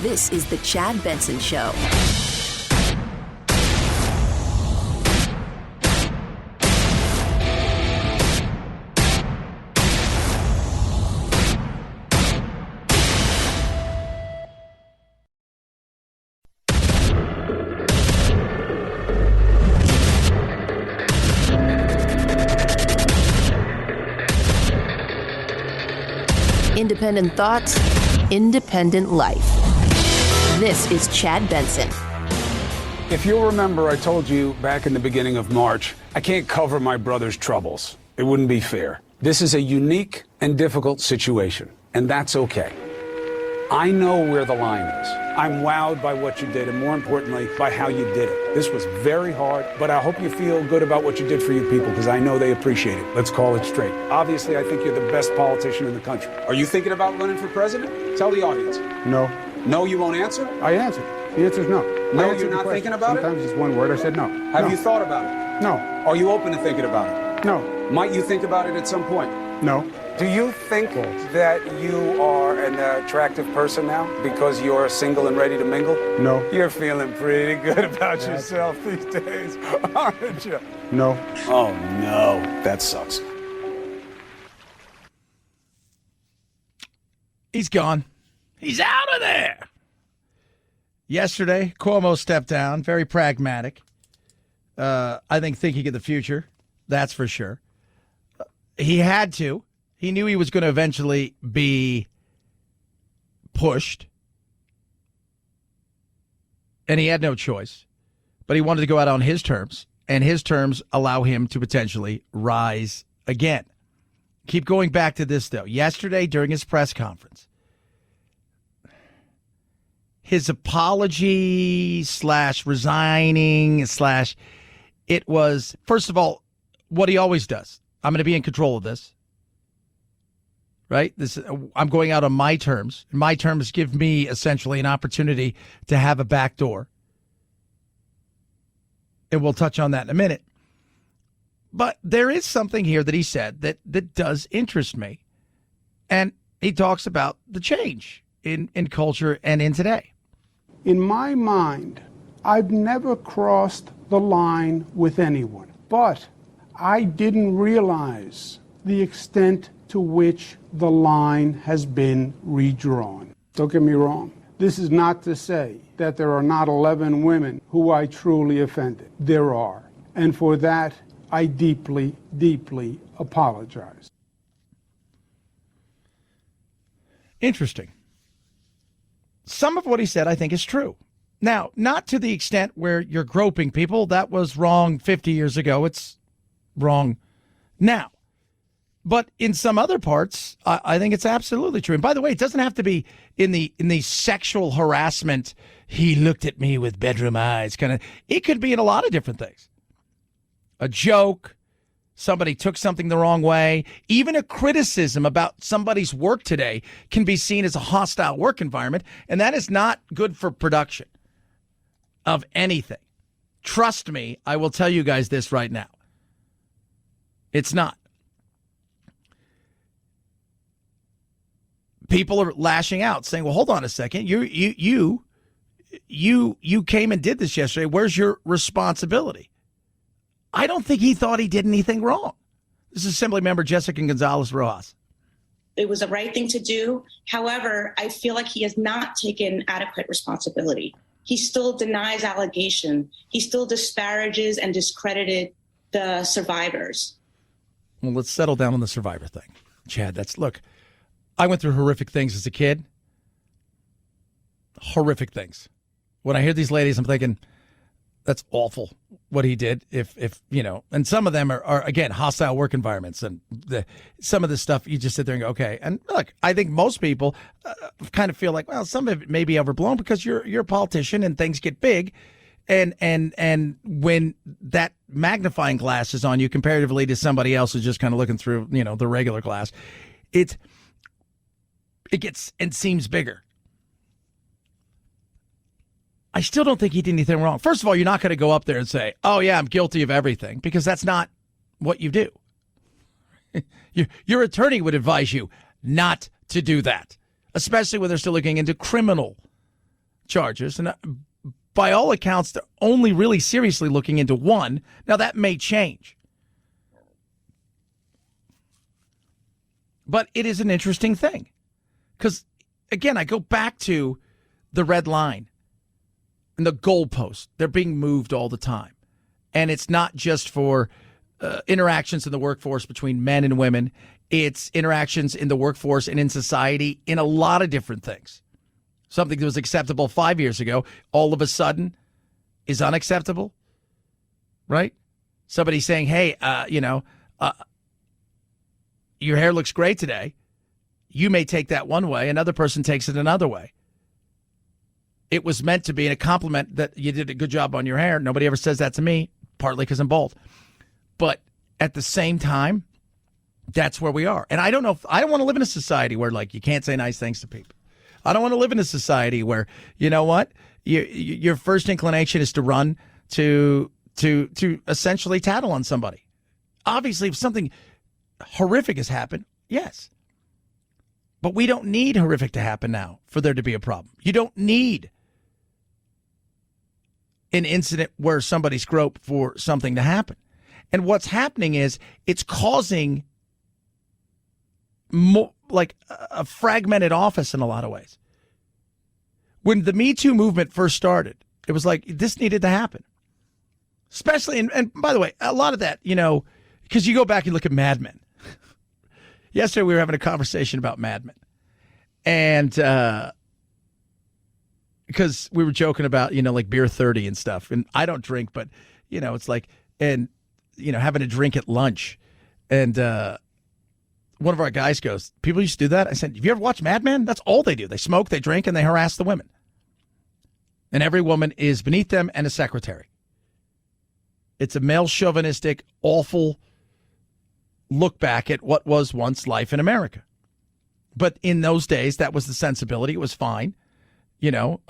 This is the Chad Benson Show. Independent thoughts, independent life. This is Chad Benson. If you'll remember, I told you back in the beginning of March, I can't cover my brother's troubles. It wouldn't be fair. This is a unique and difficult situation, and that's okay. I know where the line is. I'm wowed by what you did, and more importantly, by how you did it. This was very hard, but I hope you feel good about what you did for your people, because I know they appreciate it. Let's call it straight. Obviously, I think you're the best politician in the country. Are you thinking about running for president? Tell the audience. No. No, you won't answer? I answered. The answer is no. No, you're not thinking about it? Sometimes it's one word. I said no. Have you thought about it? No. Are you open to thinking about it? No. Might you think about it at some point? No. Do you think that you are an attractive person now because you're single and ready to mingle? No. You're feeling pretty good about yourself these days, aren't you? No. Oh, no. That sucks. He's gone. He's out of there. Yesterday, Cuomo stepped down, very pragmatic. I think thinking of the future, that's for sure. He had to. He knew he was going to eventually be pushed. And he had no choice. But he wanted to go out on his terms, and his terms allow him to potentially rise again. Keep going back to this, though. Yesterday, during his press conference, his apology / resigning / it was, first of all, what he always does. I'm going to be in control of this. Right? I'm going out on my terms. My terms give me essentially an opportunity to have a back door. And we'll touch on that in a minute. But there is something here that he said that does interest me. And he talks about the change in culture and in today. In my mind, I've never crossed the line with anyone, but I didn't realize the extent to which the line has been redrawn. Don't get me wrong. This is not to say that there are not 11 women who I truly offended. There are. And for that, I deeply, deeply apologize. Interesting. Some of what he said, I think, is true. Now, not to the extent where you're groping people. That was wrong 50 years ago. It's wrong now. But in some other parts, I think it's absolutely true. And by the way, it doesn't have to be in the sexual harassment, he looked at me with bedroom eyes kind of. It could be in a lot of different things. A joke, Somebody took something the wrong way. Even a criticism about somebody's work today can be seen as a hostile work environment, and that is not good for production of anything. Trust me, I will tell you guys this right now. It's not. People are lashing out, saying, "Well, hold on a second. You came and did this yesterday. Where's your responsibility?" I don't think he thought he did anything wrong. This is Assembly Member Jessica Gonzalez Rojas. It was the right thing to do. However, I feel like he has not taken adequate responsibility. He still denies allegation. He still disparages and discredited the survivors. Well, let's settle down on the survivor thing. Chad, look, I went through horrific things as a kid. Horrific things. When I hear these ladies, I'm thinking, that's awful what he did. If you know, and some of them are again, hostile work environments, and some of the stuff you just sit there and go, okay. And look, I think most people kind of feel like, well, some of it may be overblown because you're a politician and things get big. And when that magnifying glass is on you comparatively to somebody else who's just kind of looking through, you know, the regular glass, it gets and seems bigger. I still don't think he did anything wrong. First of all, you're not going to go up there and say, "Oh yeah, I'm guilty of everything," because that's not what you do. Your attorney would advise you not to do that, especially when they're still looking into criminal charges. And by all accounts, they're only really seriously looking into one. Now, that may change. But it is an interesting thing. Because, again, I go back to the red line and the goalpost. They're being moved all the time. And it's not just for interactions in the workforce between men and women. It's interactions in the workforce and in society in a lot of different things. Something that was acceptable 5 years ago, all of a sudden is unacceptable, right? Somebody saying, hey, your hair looks great today. You may take that one way. Another person takes it another way. It was meant to be a compliment that you did a good job on your hair. Nobody ever says that to me, partly because I'm bald. But at the same time, that's where we are. And I don't want to live in a society where, like, you can't say nice things to people. I don't want to live in a society where, you know what, your first inclination is to run to essentially tattle on somebody. Obviously, if something horrific has happened, yes. But we don't need horrific to happen now for there to be a problem. You don't need an incident where somebody's groped for something to happen. And what's happening is it's causing like a fragmented office in a lot of ways. When the Me Too movement first started, it was like this needed to happen. Especially, and by the way, a lot of that, you know, because you go back and look at Mad Men. Yesterday we were having a conversation about Mad Men. And because we were joking about, you know, like beer 30 and stuff. And I don't drink, but, you know, it's like, and, you know, having a drink at lunch. And one of our guys goes, people used to do that? I said, have you ever watched Mad Men? That's all they do. They smoke, they drink, and they harass the women. And every woman is beneath them and a secretary. It's a male chauvinistic, awful look back at what was once life in America. But in those days, that was the sensibility. It was fine. You know,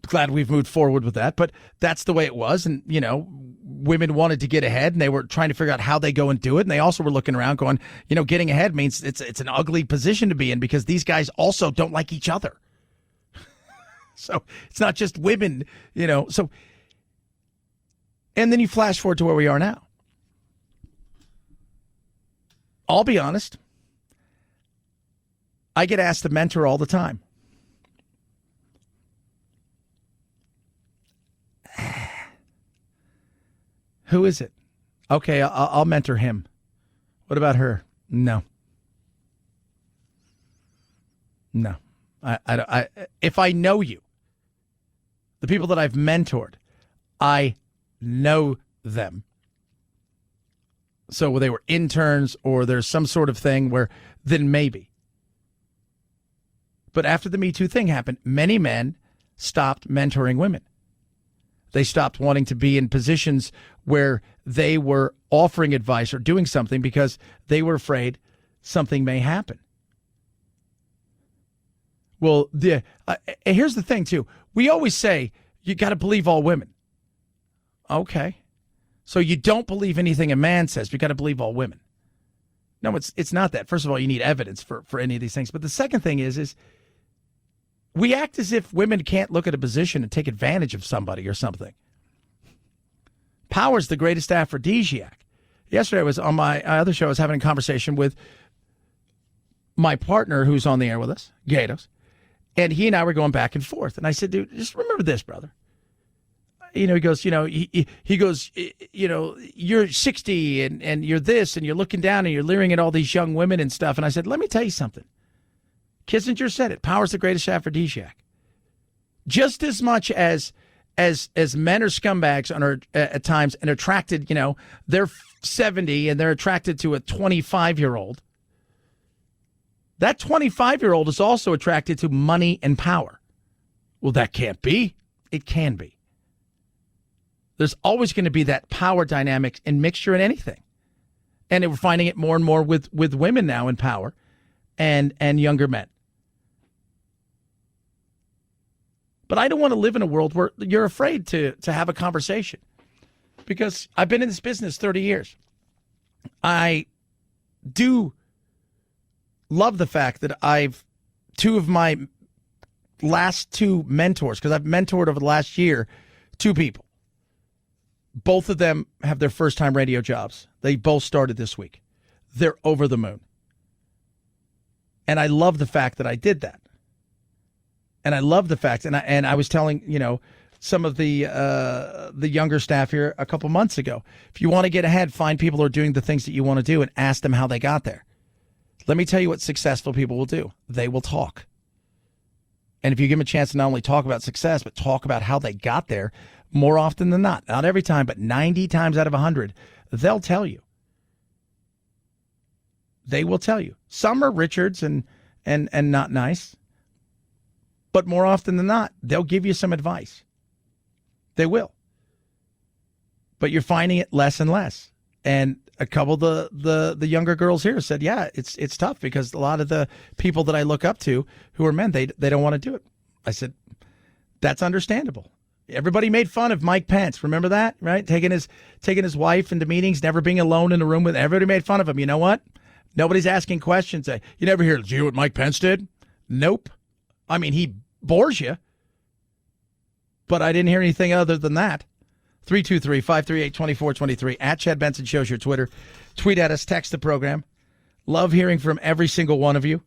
glad we've moved forward with that. But that's the way it was. And, you know, women wanted to get ahead, and they were trying to figure out how they go and do it. And they also were looking around going, you know, getting ahead means it's an ugly position to be in because these guys also don't like each other. So it's not just women, you know. So, and then you flash forward to where we are now. I'll be honest. I get asked to mentor all the time. Who is it? Okay, I'll mentor him. What about her? No. I if I know you, the people that I've mentored, I know them. So they were interns or there's some sort of thing where then maybe. But after the Me Too thing happened, many men stopped mentoring women. They stopped wanting to be in positions where they were offering advice or doing something because they were afraid something may happen. Well, here's the thing, too. We always say, you got to believe all women. Okay. So you don't believe anything a man says. You got to believe all women. No, it's not that. First of all, you need evidence for any of these things. But the second thing is we act as if women can't look at a position and take advantage of somebody or something. Power's the greatest aphrodisiac. Yesterday I was on my other show. I was having a conversation with my partner who's on the air with us, Gatos. And he and I were going back and forth. And I said, dude, just remember this, brother. He goes, he goes, you're 60 and you're this and you're looking down and you're leering at all these young women and stuff. And I said, let me tell you something. Kissinger said it. Power's the greatest aphrodisiac. Just as much as men are scumbags and are at times and attracted, they're 70 and they're attracted to a 25-year-old. That 25-year-old is also attracted to money and power. Well, that can't be. It can be. There's always going to be that power dynamic and mixture in anything. And we're finding it more and more with women now in power and younger men. But I don't want to live in a world where you're afraid to have a conversation. Because I've been in this business 30 years. I do love the fact that two of my last two mentors, because I've mentored over the last year, two people. Both of them have their first-time radio jobs. They both started this week. They're over the moon. And I love the fact that I did that. And I love the fact, and I was telling, some of the younger staff here a couple months ago, if you want to get ahead, find people who are doing the things that you want to do and ask them how they got there. Let me tell you what successful people will do. They will talk. And if you give them a chance to not only talk about success, but talk about how they got there, more often than not every time, but 90 times out of 100, they'll tell you. They will tell you. Some are Richards and not nice, but more often than not, they'll give you some advice. They will. But you're finding it less and less. And a couple of the younger girls here said, yeah, it's tough because a lot of the people that I look up to who are men, they don't want to do it. I said, that's understandable. Everybody made fun of Mike Pence. Remember that, right? Taking his wife into meetings, never being alone in a room with. Everybody made fun of him. You know what? Nobody's asking questions. You never hear, did you hear what Mike Pence did? Nope. I mean, he bores you. But I didn't hear anything other than that. 323-538-2423. At Chad Benson Show's your Twitter. Tweet at us. Text the program. Love hearing from every single one of you.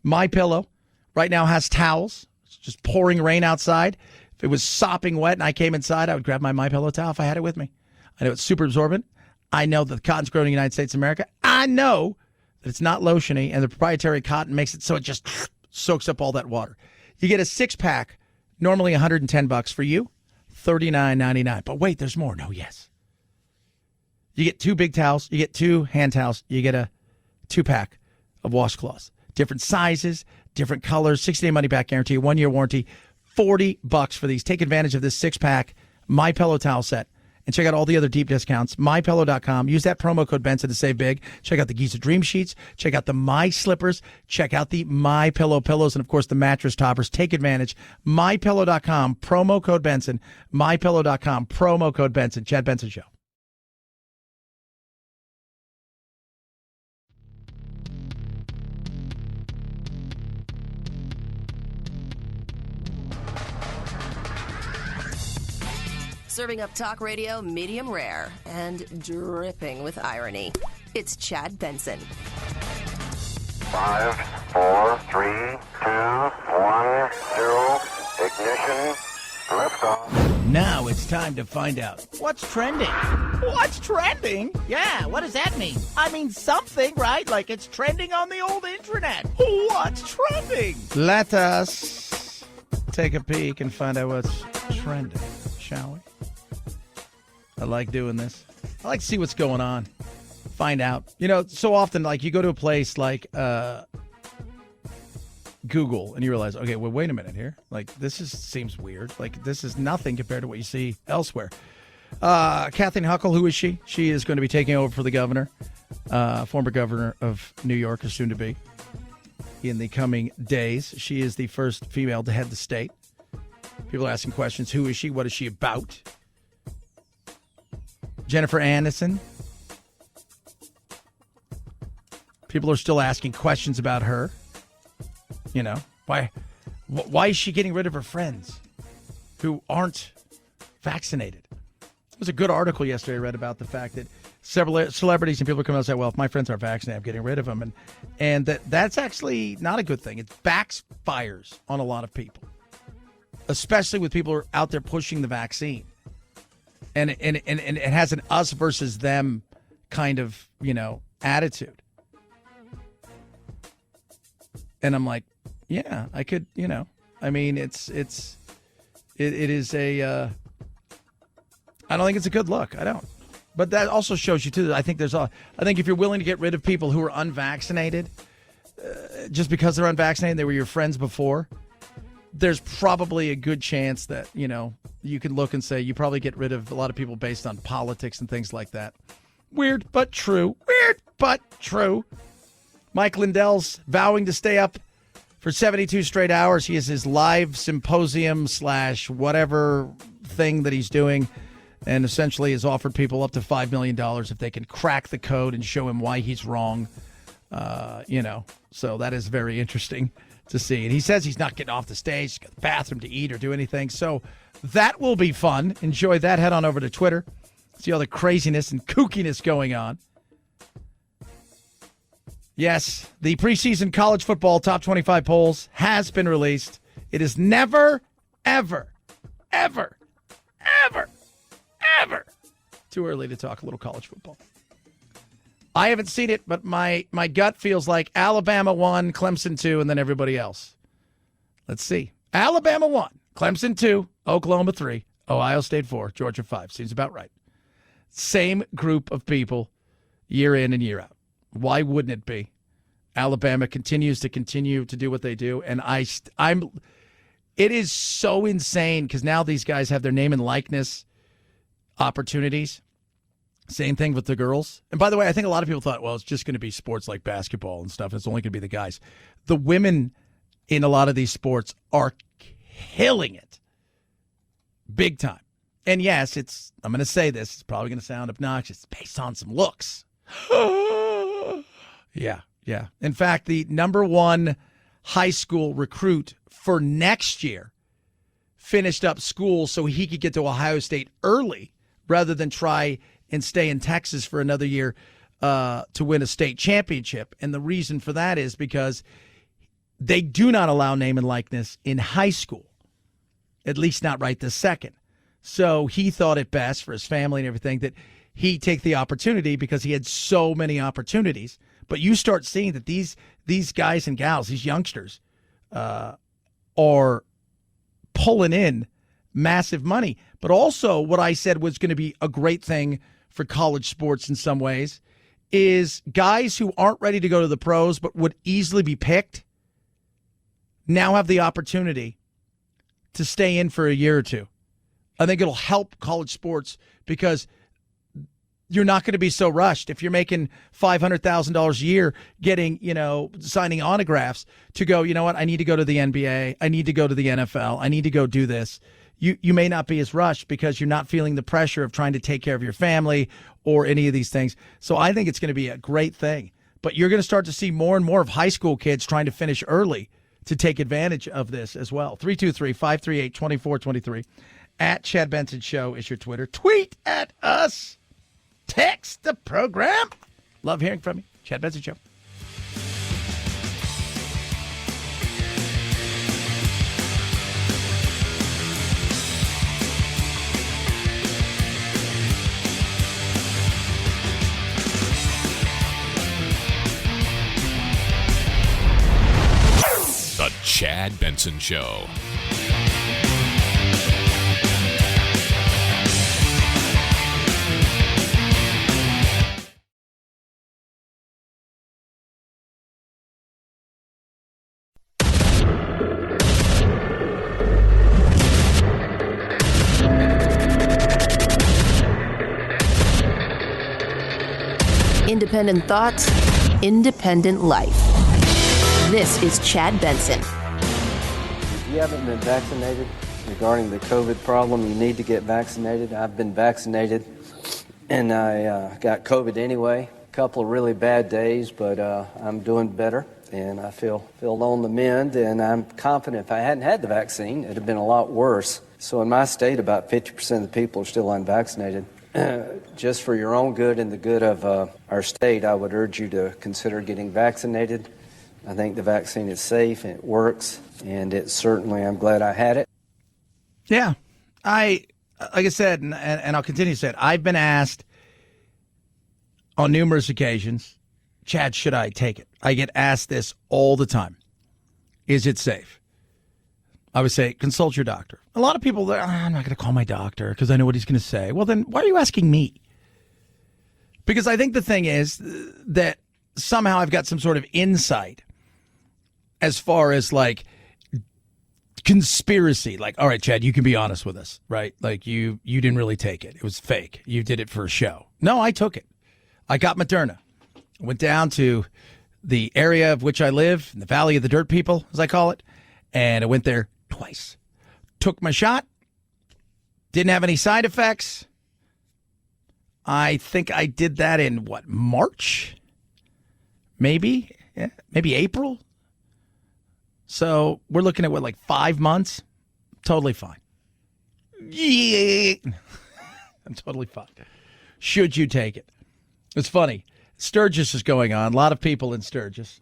My Pillow right now has towels. It's just pouring rain outside. If it was sopping wet and I came inside, I would grab my MyPillow towel if I had it with me. I know it's super absorbent. I know that the cotton's grown in the United States of America. I know that it's not lotiony, and the proprietary cotton makes it so it just soaks up all that water. You get a 6-pack, normally $110 for you, $39.99. But wait, there's more. No, yes. You get 2 big towels. You get 2 hand towels. You get a 2-pack of washcloths. Different sizes, different colors, 60-day money-back guarantee, 1-year warranty. $40 for these. Take advantage of this 6-pack MyPillow towel set and check out all the other deep discounts. MyPillow.com. Use that promo code Benson to save big. Check out the Giza Dream Sheets. Check out the My Slippers. Check out the MyPillow pillows and, of course, the mattress toppers. Take advantage. MyPillow.com. Promo code Benson. MyPillow.com. Promo code Benson. Chad Benson Show. Serving up talk radio medium rare and dripping with irony. It's Chad Benson. 5, 4, 3, 2, 1, 0. Ignition. Liftoff. Now it's time to find out what's trending. What's trending? Yeah, what does that mean? I mean something, right? Like it's trending on the old internet. What's trending? Let us take a peek and find out what's trending, shall we? I like doing this. I like to see what's going on. Find out. So often, like, you go to a place like Google and you realize, okay, well, wait a minute here. Like, seems weird. Like, this is nothing compared to what you see elsewhere. Kathleen Huckle, who is she? She is going to be taking over for the governor, former governor of New York, or soon to be, in the coming days. She is the first female to head the state. People are asking questions. Who is she? What is she about? Jennifer Aniston. People are still asking questions about her. You know, why is she getting rid of her friends who aren't vaccinated? There was a good article yesterday I read about the fact that several celebrities and people are coming out and say, well, if my friends aren't vaccinated, I'm getting rid of them. And that's actually not a good thing. It backfires on a lot of people, especially with people who are out there pushing the vaccine. And it has an us versus them kind of, attitude. And I'm like, yeah, I could, I mean, it is a, I don't think it's a good look. I don't. But that also shows you, too, that I think if you're willing to get rid of people who are unvaccinated, just because they're unvaccinated, they were your friends before, there's probably a good chance that, you can look and say you probably get rid of a lot of people based on politics and things like that. Weird, but true. Weird, but true. Mike Lindell's vowing to stay up for 72 straight hours. He has his live symposium / whatever thing that he's doing, and essentially has offered people up to $5 million if they can crack the code and show him why he's wrong. So that is very interesting to see. And he says he's not getting off the stage, he's got the bathroom to eat or do anything. So that will be fun. Enjoy that. Head on over to Twitter. See all the craziness and kookiness going on. Yes, the preseason college football top 25 polls has been released. It is never, ever, ever, ever, ever too early to talk a little college football. I haven't seen it, but my gut feels like Alabama 1, Clemson 2, and then everybody else. Let's see. Alabama 1, Clemson 2, Oklahoma 3, Ohio State 4, Georgia 5. Seems about right. Same group of people year in and year out. Why wouldn't it be? Alabama continues to do what they do, and it is so insane because now these guys have their name and likeness opportunities. Same thing with the girls. And by the way, I think a lot of people thought, well, it's just going to be sports like basketball and stuff. It's only going to be the guys. The women in a lot of these sports are killing it big time. And yes, I'm going to say this, it's probably going to sound obnoxious, it's based on some looks. Yeah. In fact, the number 1 high school recruit for next year finished up school so he could get to Ohio State early rather than try and stay in Texas for another year to win a state championship. And the reason for that is because they do not allow name and likeness in high school, at least not right this second. So he thought it best for his family and everything that he take the opportunity because he had so many opportunities. But you start seeing that these guys and gals, these youngsters, are pulling in massive money. But also what I said was going to be a great thing for college sports in some ways is guys who aren't ready to go to the pros but would easily be picked now have the opportunity to stay in for a year or two. I think it'll help college sports because you're not going to be so rushed. If you're making $500,000 a year getting, signing autographs to go, you know what, I need to go to the NBA. I need to go to the NFL. I need to go do this. You may not be as rushed because you're not feeling the pressure of trying to take care of your family or any of these things. So I think it's going to be a great thing. But you're going to start to see more and more of high school kids trying to finish early to take advantage of this as well. 323-538-2423. At Chad Benson Show is your Twitter. Tweet at us. Text the program. Love hearing from you. Chad Benson Show. The Chad Benson Show. Independent thoughts, independent life. This is Chad Benson. If you haven't been vaccinated regarding the COVID problem, you need to get vaccinated. I've been vaccinated, and I got COVID anyway. A couple of really bad days, but I'm doing better, and I feel on the mend, and I'm confident if I hadn't had the vaccine, it'd have been a lot worse. So in my state, about 50% of the people are still unvaccinated. Just for your own good and the good of our state, I would urge you to consider getting vaccinated. I think the vaccine is safe and it works, and I'm glad I had it. Yeah, like I said, and I'll continue to say it, I've been asked on numerous occasions, Chad, should I take it? I get asked this all the time. Is it safe? I would say, consult your doctor. A lot of people, I'm not going to call my doctor because I know what he's going to say. Well, then why are you asking me? Because I think the thing is that somehow I've got some sort of insight as far as like conspiracy. Like, all right, Chad, you can be honest with us, right? Like you didn't really take it. It was fake. You did it for a show. No, I took it. I got Moderna. I went down to the area of which I live, in the Valley of the Dirt People, as I call it, and I went there twice. Took my shot. Didn't have any side effects. I think I did that in, March? Maybe? Yeah, maybe April? So we're looking at, 5 months? Totally fine. Yeah. I'm totally fine. Should you take it? It's funny. Sturgis is going on. A lot of people in Sturgis.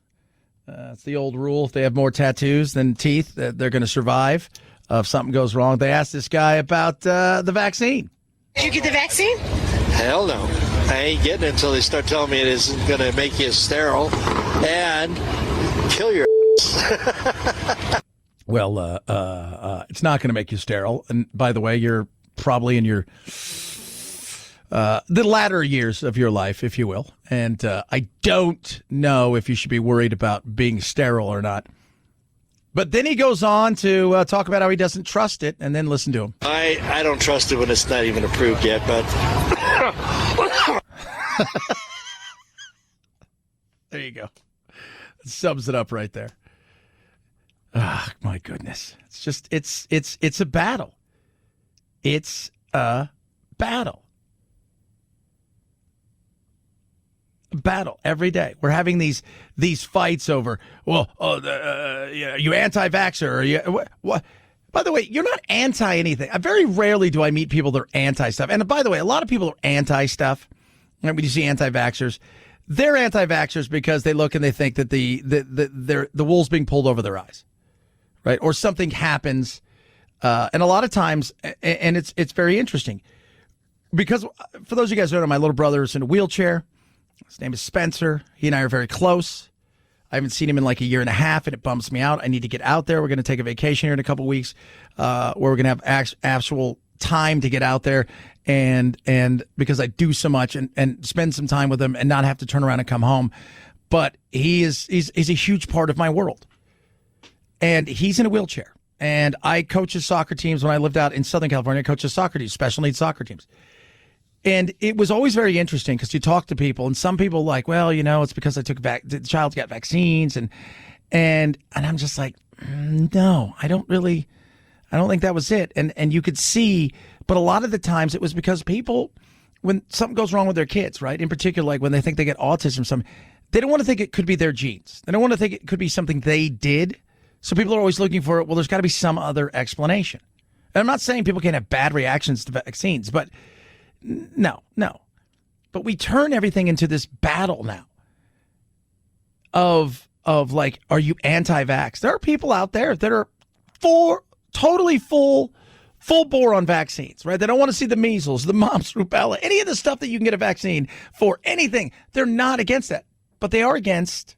It's the old rule. If they have more tattoos than teeth, they're going to survive. If something goes wrong, they asked this guy about the vaccine. Did you get the vaccine? Hell no. I ain't getting it until they start telling me it isn't going to make you sterile and kill your ass. Well, it's not going to make you sterile. And by the way, you're probably in your the latter years of your life, if you will. And I don't know if you should be worried about being sterile or not. But then he goes on to talk about how he doesn't trust it, and then listen to him. I don't trust it when it's not even approved yet, but... There you go. That sums it up right there. Ah, my goodness. It's just, it's a battle. It's a battle. Battle every day. We're having these fights over, you anti-vaxxer or you what? By the way, you're not anti anything. Very rarely do I meet people that are anti stuff. And by the way, a lot of people are anti stuff. When you see anti-vaxxers, they're anti-vaxxers because they look and they think that the wool's being pulled over their eyes, right? Or something happens, and a lot of times, and it's very interesting because for those of you guys who don't know, my little brother is in a wheelchair. His name is Spencer. He and I are very close. I haven't seen him in like a year and a half, and it bumps me out. I need to get out there. We're going to take a vacation here in a couple of weeks where we're going to have actual time to get out there and because I do so much and spend some time with him and not have to turn around and come home. But he's a huge part of my world. And he's in a wheelchair. And I coach his soccer teams when I lived out in Southern California. I coach his soccer teams, special needs soccer teams. And it was always very interesting because you talk to people and some people like, well, it's because I took the child's got vaccines and I'm just like, no, I don't think that was it. And you could see, but a lot of the times it was because people, when something goes wrong with their kids, right? In particular, like when they think they get autism, they don't want to think it could be their genes. They don't want to think it could be something they did. So people are always looking for it. Well, there's got to be some other explanation. And I'm not saying people can't have bad reactions to vaccines, but no. But we turn everything into this battle now of like, are you anti-vax? There are people out there that are totally full bore on vaccines, right? They don't want to see the measles, the mumps, rubella, any of the stuff that you can get a vaccine for, anything. They're not against that, but they are against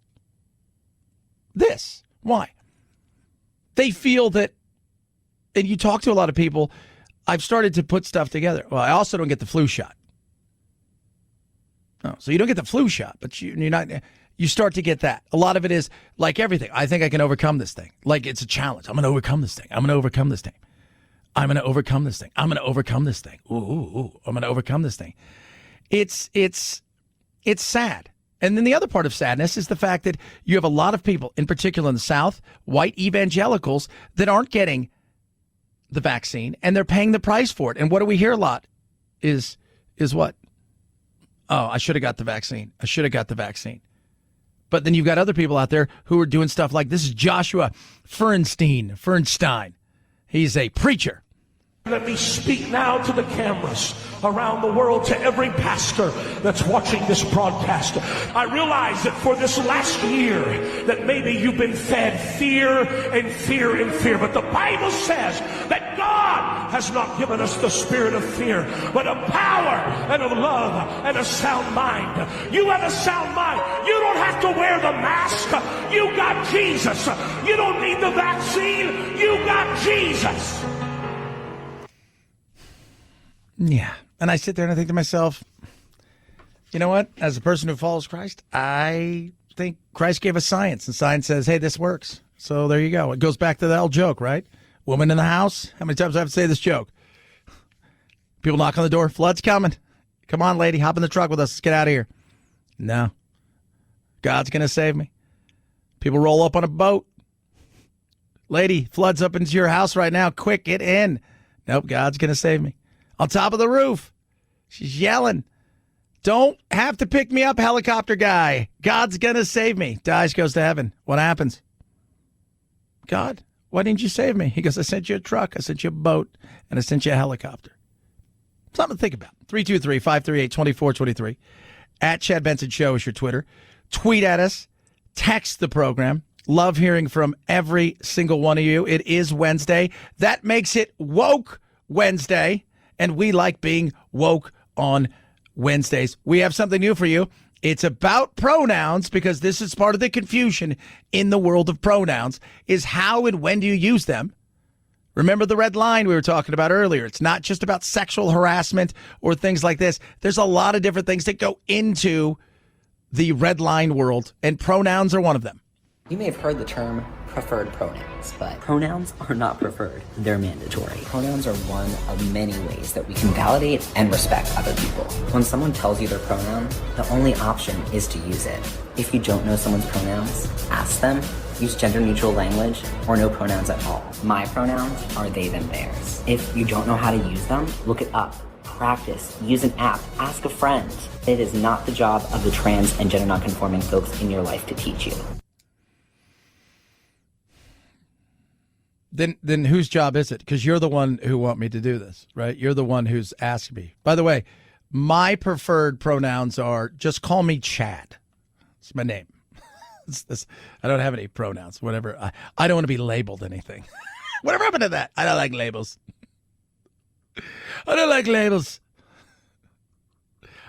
this. Why? They feel that, and you talk to a lot of people, I've started to put stuff together. Well, I also don't get the flu shot. Oh, so you don't get the flu shot, but you start to get that. A lot of it is like everything. I think I can overcome this thing. Like it's a challenge. I'm going to overcome this thing. I'm going to overcome this thing. I'm going to overcome this thing. I'm going to overcome this thing. Ooh, I'm going to overcome this thing. It's It's sad. And then the other part of sadness is the fact that you have a lot of people, in particular in the South, white evangelicals, that aren't getting the vaccine, and they're paying the price for it. And what do we hear a lot is what? Oh, I should have got the vaccine. I should have got the vaccine. But then you've got other people out there who are doing stuff like this is Joshua Fernstein. He's a preacher. Let me speak now to the cameras around the world, to every pastor that's watching this broadcast. I realize that for this last year that maybe you've been fed fear and fear and fear. But the Bible says that God has not given us the spirit of fear, but of power and of love and a sound mind. You have a sound mind. You don't have to wear the mask. You got Jesus. You don't need the vaccine. You got Jesus. Yeah. And I sit there and I think to myself, you know what? As a person who follows Christ, I think Christ gave us science, and science says, hey, this works. So there you go. It goes back to that old joke, right? Woman in the house. How many times do I have to say this joke? People knock on the door. Flood's coming. Come on, lady. Hop in the truck with us. Let's get out of here. No. God's going to save me. People roll up on a boat. Lady, flood's up into your house right now. Quick, get in. Nope, God's going to save me. On top of the roof. She's yelling. Don't have to pick me up, helicopter guy. God's going to save me. Dies, goes to heaven. What happens? God, why didn't you save me? He goes, I sent you a truck, I sent you a boat, and I sent you a helicopter. Something to think about. 323-538-2423. At Chad Benson Show is your Twitter. Tweet at us. Text the program. Love hearing from every single one of you. It is Wednesday. That makes it Woke Wednesday. And we like being woke on Wednesdays. We have something new for you. It's about pronouns, because this is part of the confusion in the world of pronouns, is how and when do you use them. Remember the red line we were talking about earlier. It's not just about sexual harassment or things like this. There's a lot of different things that go into the red line world, and pronouns are one of them. You may have heard the term preferred pronouns, but pronouns are not preferred. They're mandatory. Pronouns are one of many ways that we can validate and respect other people. When someone tells you their pronoun, the only option is to use it. If you don't know someone's pronouns, ask them. Use gender-neutral language or no pronouns at all. My pronouns are they, them, theirs. If you don't know how to use them, look it up. Practice. Use an app. Ask a friend. It is not the job of the trans and gender nonconforming folks in your life to teach you. Then whose job is it? Because you're the one who want me to do this, right? You're the one who's asked me. By the way, my preferred pronouns are just call me Chad. It's my name. I don't have any pronouns. Whatever. I don't want to be labeled anything. Whatever happened to that? I don't like labels. I don't like labels.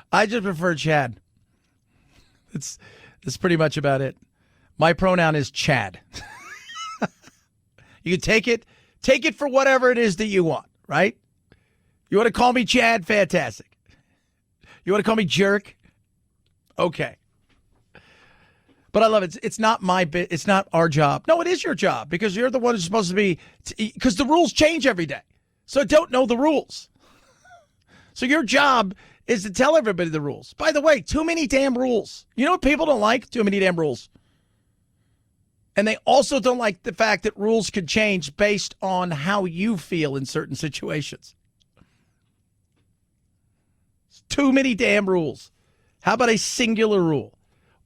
I just prefer Chad. That's pretty much about it. My pronoun is Chad. You can take it for whatever it is that you want, right? You want to call me Chad? Fantastic. You want to call me jerk? Okay. But I love it. It's not it's not our job. No, it is your job, because you're the one who's supposed to be, because the rules change every day. So don't know the rules. So your job is to tell everybody the rules. By the way, too many damn rules. You know what people don't like? Too many damn rules. And they also don't like the fact that rules could change based on how you feel in certain situations. It's too many damn rules. How about a singular rule?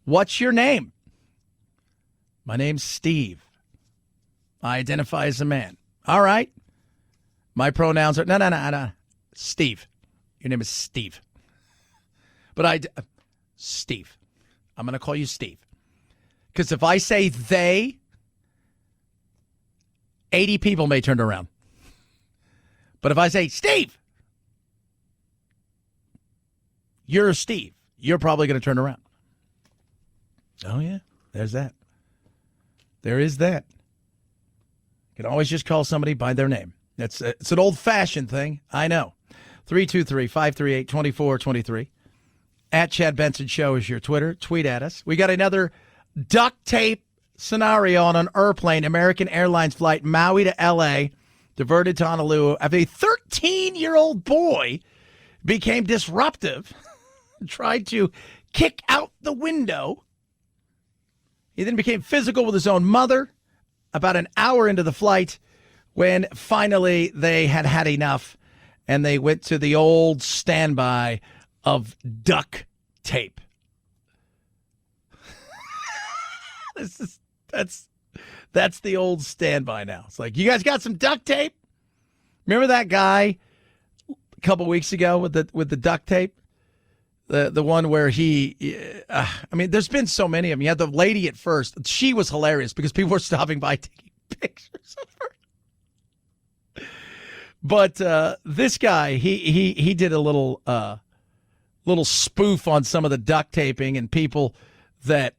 What's your name? My name's Steve. I identify as a man. All right. My pronouns are, no. Steve. Your name is Steve. But Steve. I'm going to call you Steve. Because if I say they, 80 people may turn around. But if I say Steve, you're Steve, you're probably going to turn around. Oh, yeah, there's that. There is that. You can always just call somebody by their name. It's an old-fashioned thing, I know. 323-538-2423. At Chad Benson Show is your Twitter. Tweet at us. We got another duct tape scenario on an airplane, American Airlines flight, Maui to L.A., diverted to Honolulu, after a 13-year-old boy became disruptive, tried to kick out the window. He then became physical with his own mother about an hour into the flight when finally they had had enough and they went to the old standby of duct tape. That's the old standby now. It's like, you guys got some duct tape? Remember that guy a couple weeks ago with the duct tape? The one where there's been so many of them. You had the lady at first. She was hilarious because people were stopping by taking pictures of her. But this guy, he did a little spoof on some of the duct taping and people that,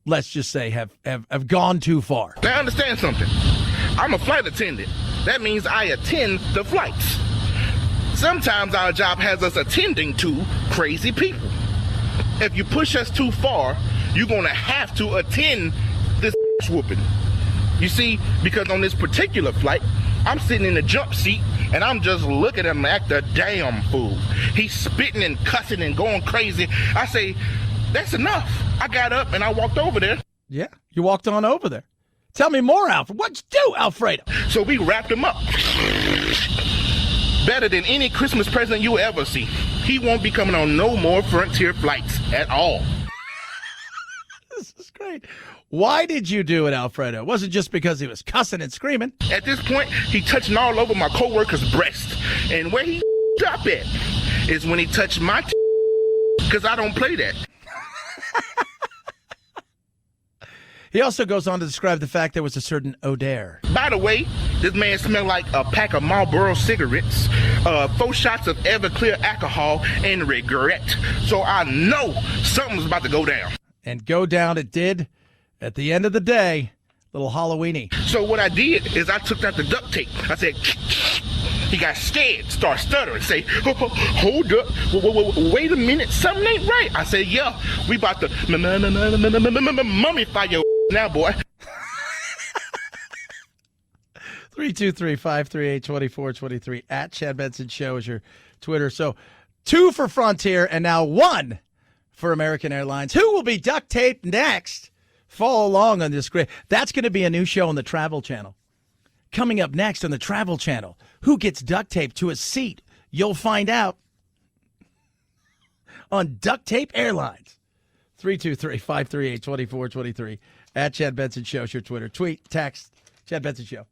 let's just say have gone too far. Now understand something. I'm a flight attendant. That means I attend the flights. Sometimes our job has us attending to crazy people. If you push us too far, you're going to have to attend this whooping. You see, because on this particular flight, I'm sitting in the jump seat and I'm just looking at him act a damn fool. He's spitting and cussing and going crazy. I say, that's enough. I got up and I walked over there. Yeah, you walked on over there. Tell me more, Alfred. What'd you do, Alfredo? So we wrapped him up. Better than any Christmas present you ever see. He won't be coming on no more Frontier flights at all. This is great. Why did you do it, Alfredo? It wasn't just because he was cussing and screaming. At this point, he touching all over my coworker's breast. And where he up at is when he touched my because I don't play that. He also goes on to describe the fact there was a certain odor. By the way, this man smelled like a pack of Marlboro cigarettes, 4 shots of Everclear alcohol, and regret. So I know something's about to go down. And go down it did. At the end of the day, little Halloweeny. So what I did is I took out the duct tape. I said, he got scared, start stuttering, say, hold up, wait a minute, something ain't right. I said, yeah, we about to mummify your now, boy. 323-538-2423 at Chad Benson Show is your Twitter. So 2 for Frontier and now 1 for American Airlines. Who will be duct taped next? Follow along on this great. That's going to be a new show on the Travel Channel. Coming up next on the Travel Channel, who gets duct taped to a seat? You'll find out on Duct Tape Airlines. 323-538-2423 at Chad Benson Show is your Twitter. Tweet, text, Chad Benson Show.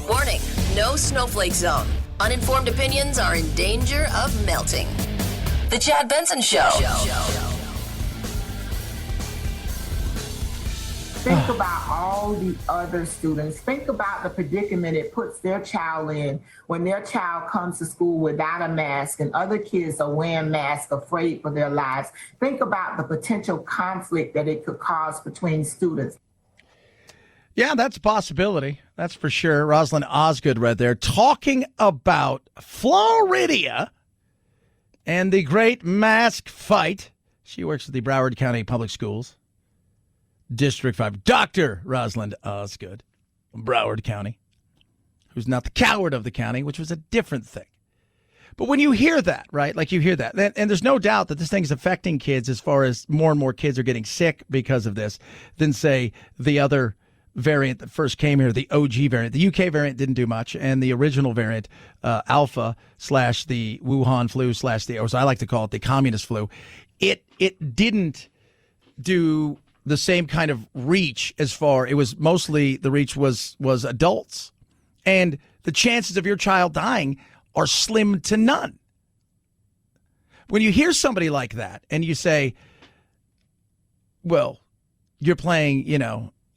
Warning, no snowflake zone. Uninformed opinions are in danger of melting. The Chad Benson Show. Think about all the other students. Think about the predicament it puts their child in when their child comes to school without a mask and other kids are wearing masks, afraid for their lives. Think about the potential conflict that it could cause between students. Yeah, that's a possibility. That's for sure. Rosalind Osgood right there talking about Florida and the great mask fight. She works at the Broward County Public Schools. District 5. Dr. Rosalind Osgood from Broward County, who's not the coward of the county, which was a different thing. But when you hear that, right, like you hear that, and there's no doubt that this thing's affecting kids as far as more and more kids are getting sick because of this than, say, the other variant that first came here, the OG variant. The UK variant didn't do much, and the original variant, Alpha / the Wuhan flu / or as I like to call it, the communist flu, it didn't do the same kind of reach as far. It was mostly the reach was adults, and the chances of your child dying are slim to none. When you hear somebody like that and you say, well, you're playing,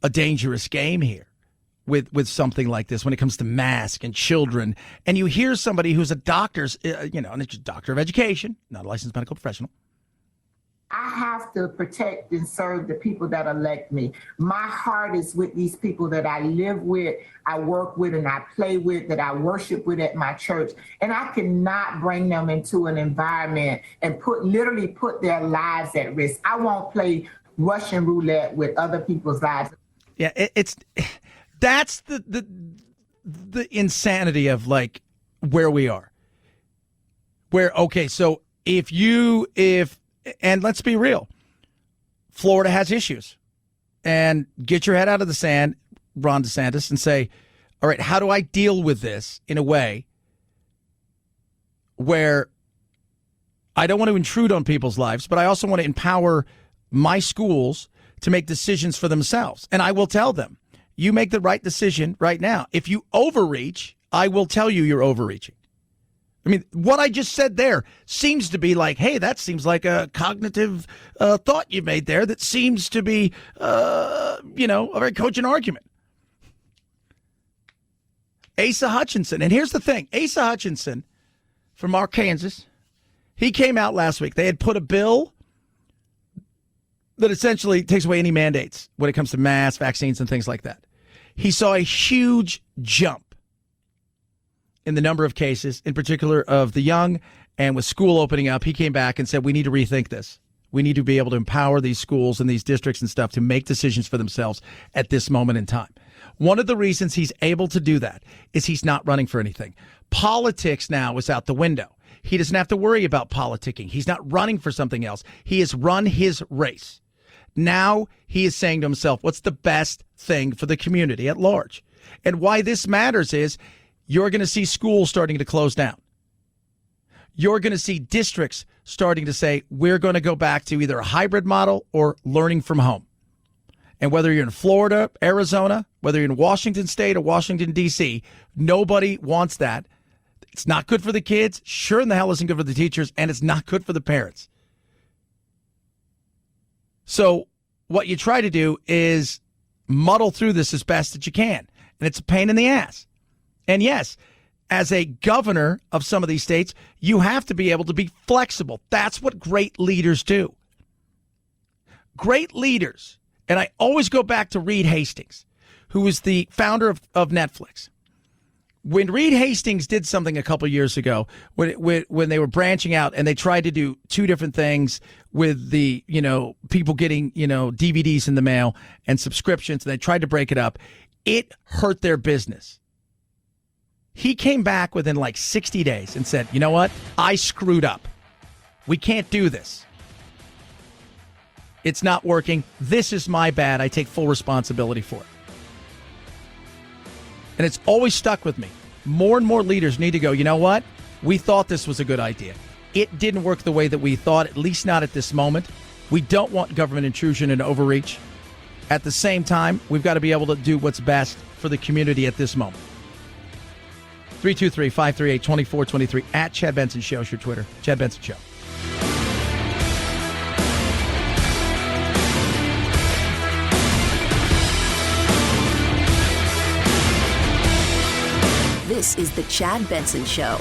a dangerous game here with something like this when it comes to masks and children, and you hear somebody who's a doctor's, and it's a doctor of education, not a licensed medical professional, I have to protect and serve the people that elect me. My heart is with these people that I live with, I work with, and I play with, that I worship with at my church. And I cannot bring them into an environment and literally put their lives at risk. I won't play Russian roulette with other people's lives. Yeah, that's the insanity of like where we are. Where, okay, so and let's be real, Florida has issues. And get your head out of the sand, Ron DeSantis, and say, all right, how do I deal with this in a way where I don't want to intrude on people's lives, but I also want to empower my schools to make decisions for themselves. And I will tell them, you make the right decision right now. If you overreach, I will tell you you're overreaching. I mean, what I just said there seems to be like, hey, that seems like a cognitive thought you made there that seems to be, a very cogent argument. Asa Hutchinson. And here's the thing. Asa Hutchinson from Arkansas, he came out last week. They had put a bill that essentially takes away any mandates when it comes to masks, vaccines, and things like that. He saw a huge jump in the number of cases, in particular of the young, and with school opening up, he came back and said, we need to rethink this. We need to be able to empower these schools and these districts and stuff to make decisions for themselves at this moment in time. One of the reasons he's able to do that is he's not running for anything. Politics now is out the window. He doesn't have to worry about politicking. He's not running for something else. He has run his race. Now he is saying to himself, what's the best thing for the community at large? And why this matters is you're going to see schools starting to close down. You're going to see districts starting to say, we're going to go back to either a hybrid model or learning from home. And whether you're in Florida, Arizona, whether you're in Washington State or Washington, D.C., nobody wants that. It's not good for the kids. Sure in the hell isn't good for the teachers, and it's not good for the parents. So what you try to do is muddle through this as best that you can. And it's a pain in the ass. And yes, as a governor of some of these states, you have to be able to be flexible. That's what great leaders do. Great leaders, and I always go back to Reed Hastings, who was the founder of Netflix. When Reed Hastings did something a couple years ago, when they were branching out and they tried to do two different things with the, people getting, DVDs in the mail and subscriptions, and they tried to break it up, it hurt their business. He came back within like 60 days and said, you know what? I screwed up. We can't do this. It's not working. This is my bad. I take full responsibility for it. And it's always stuck with me. More and more leaders need to go, you know what? We thought this was a good idea. It didn't work the way that we thought, at least not at this moment. We don't want government intrusion and overreach. At the same time, we've got to be able to do what's best for the community at this moment. 323-538-2423 at Chad Benson Show is your Twitter. Chad Benson Show. This is the Chad Benson Show.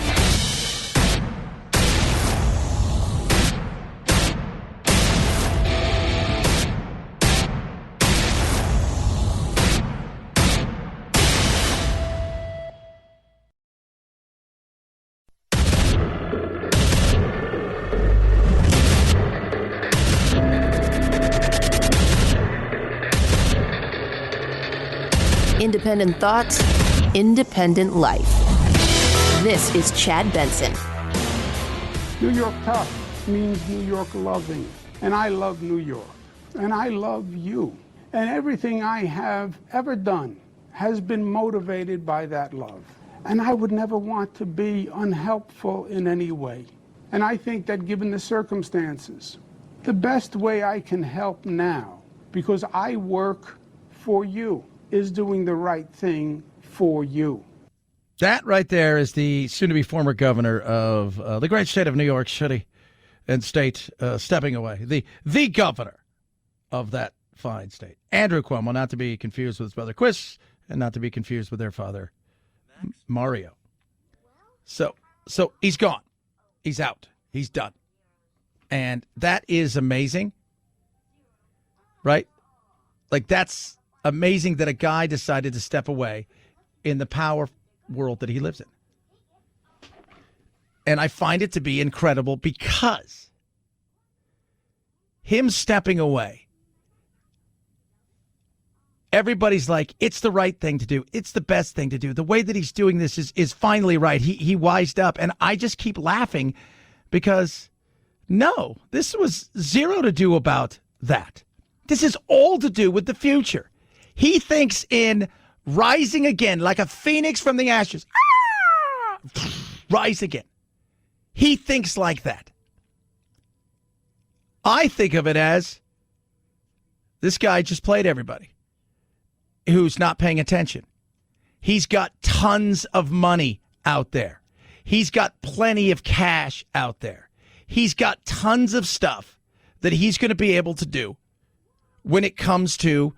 Independent thoughts, independent life. This is Chad Benson. New York tough means New York loving. And I love New York. And I love you. And everything I have ever done has been motivated by that love. And I would never want to be unhelpful in any way. And I think that given the circumstances, the best way I can help now, because I work for you, is doing the right thing for you. That right there is the soon-to-be former governor of the great state of New York City and state stepping away. The governor of that fine state. Andrew Cuomo, not to be confused with his brother Chris, and not to be confused with their father Mario. So he's gone. He's out. He's done. And that is amazing, right? Like, that's amazing that a guy decided to step away in the power world that he lives in. And I find it to be incredible because him stepping away, everybody's like, it's the right thing to do. It's the best thing to do. The way that he's doing this is finally right. He wised up. And I just keep laughing because, no, this was zero to do about that. This is all to do with the future. He thinks in rising again like a phoenix from the ashes. Rise again. He thinks like that. I think of it as this guy just played everybody who's not paying attention. He's got tons of money out there. He's got plenty of cash out there. He's got tons of stuff that he's going to be able to do when it comes to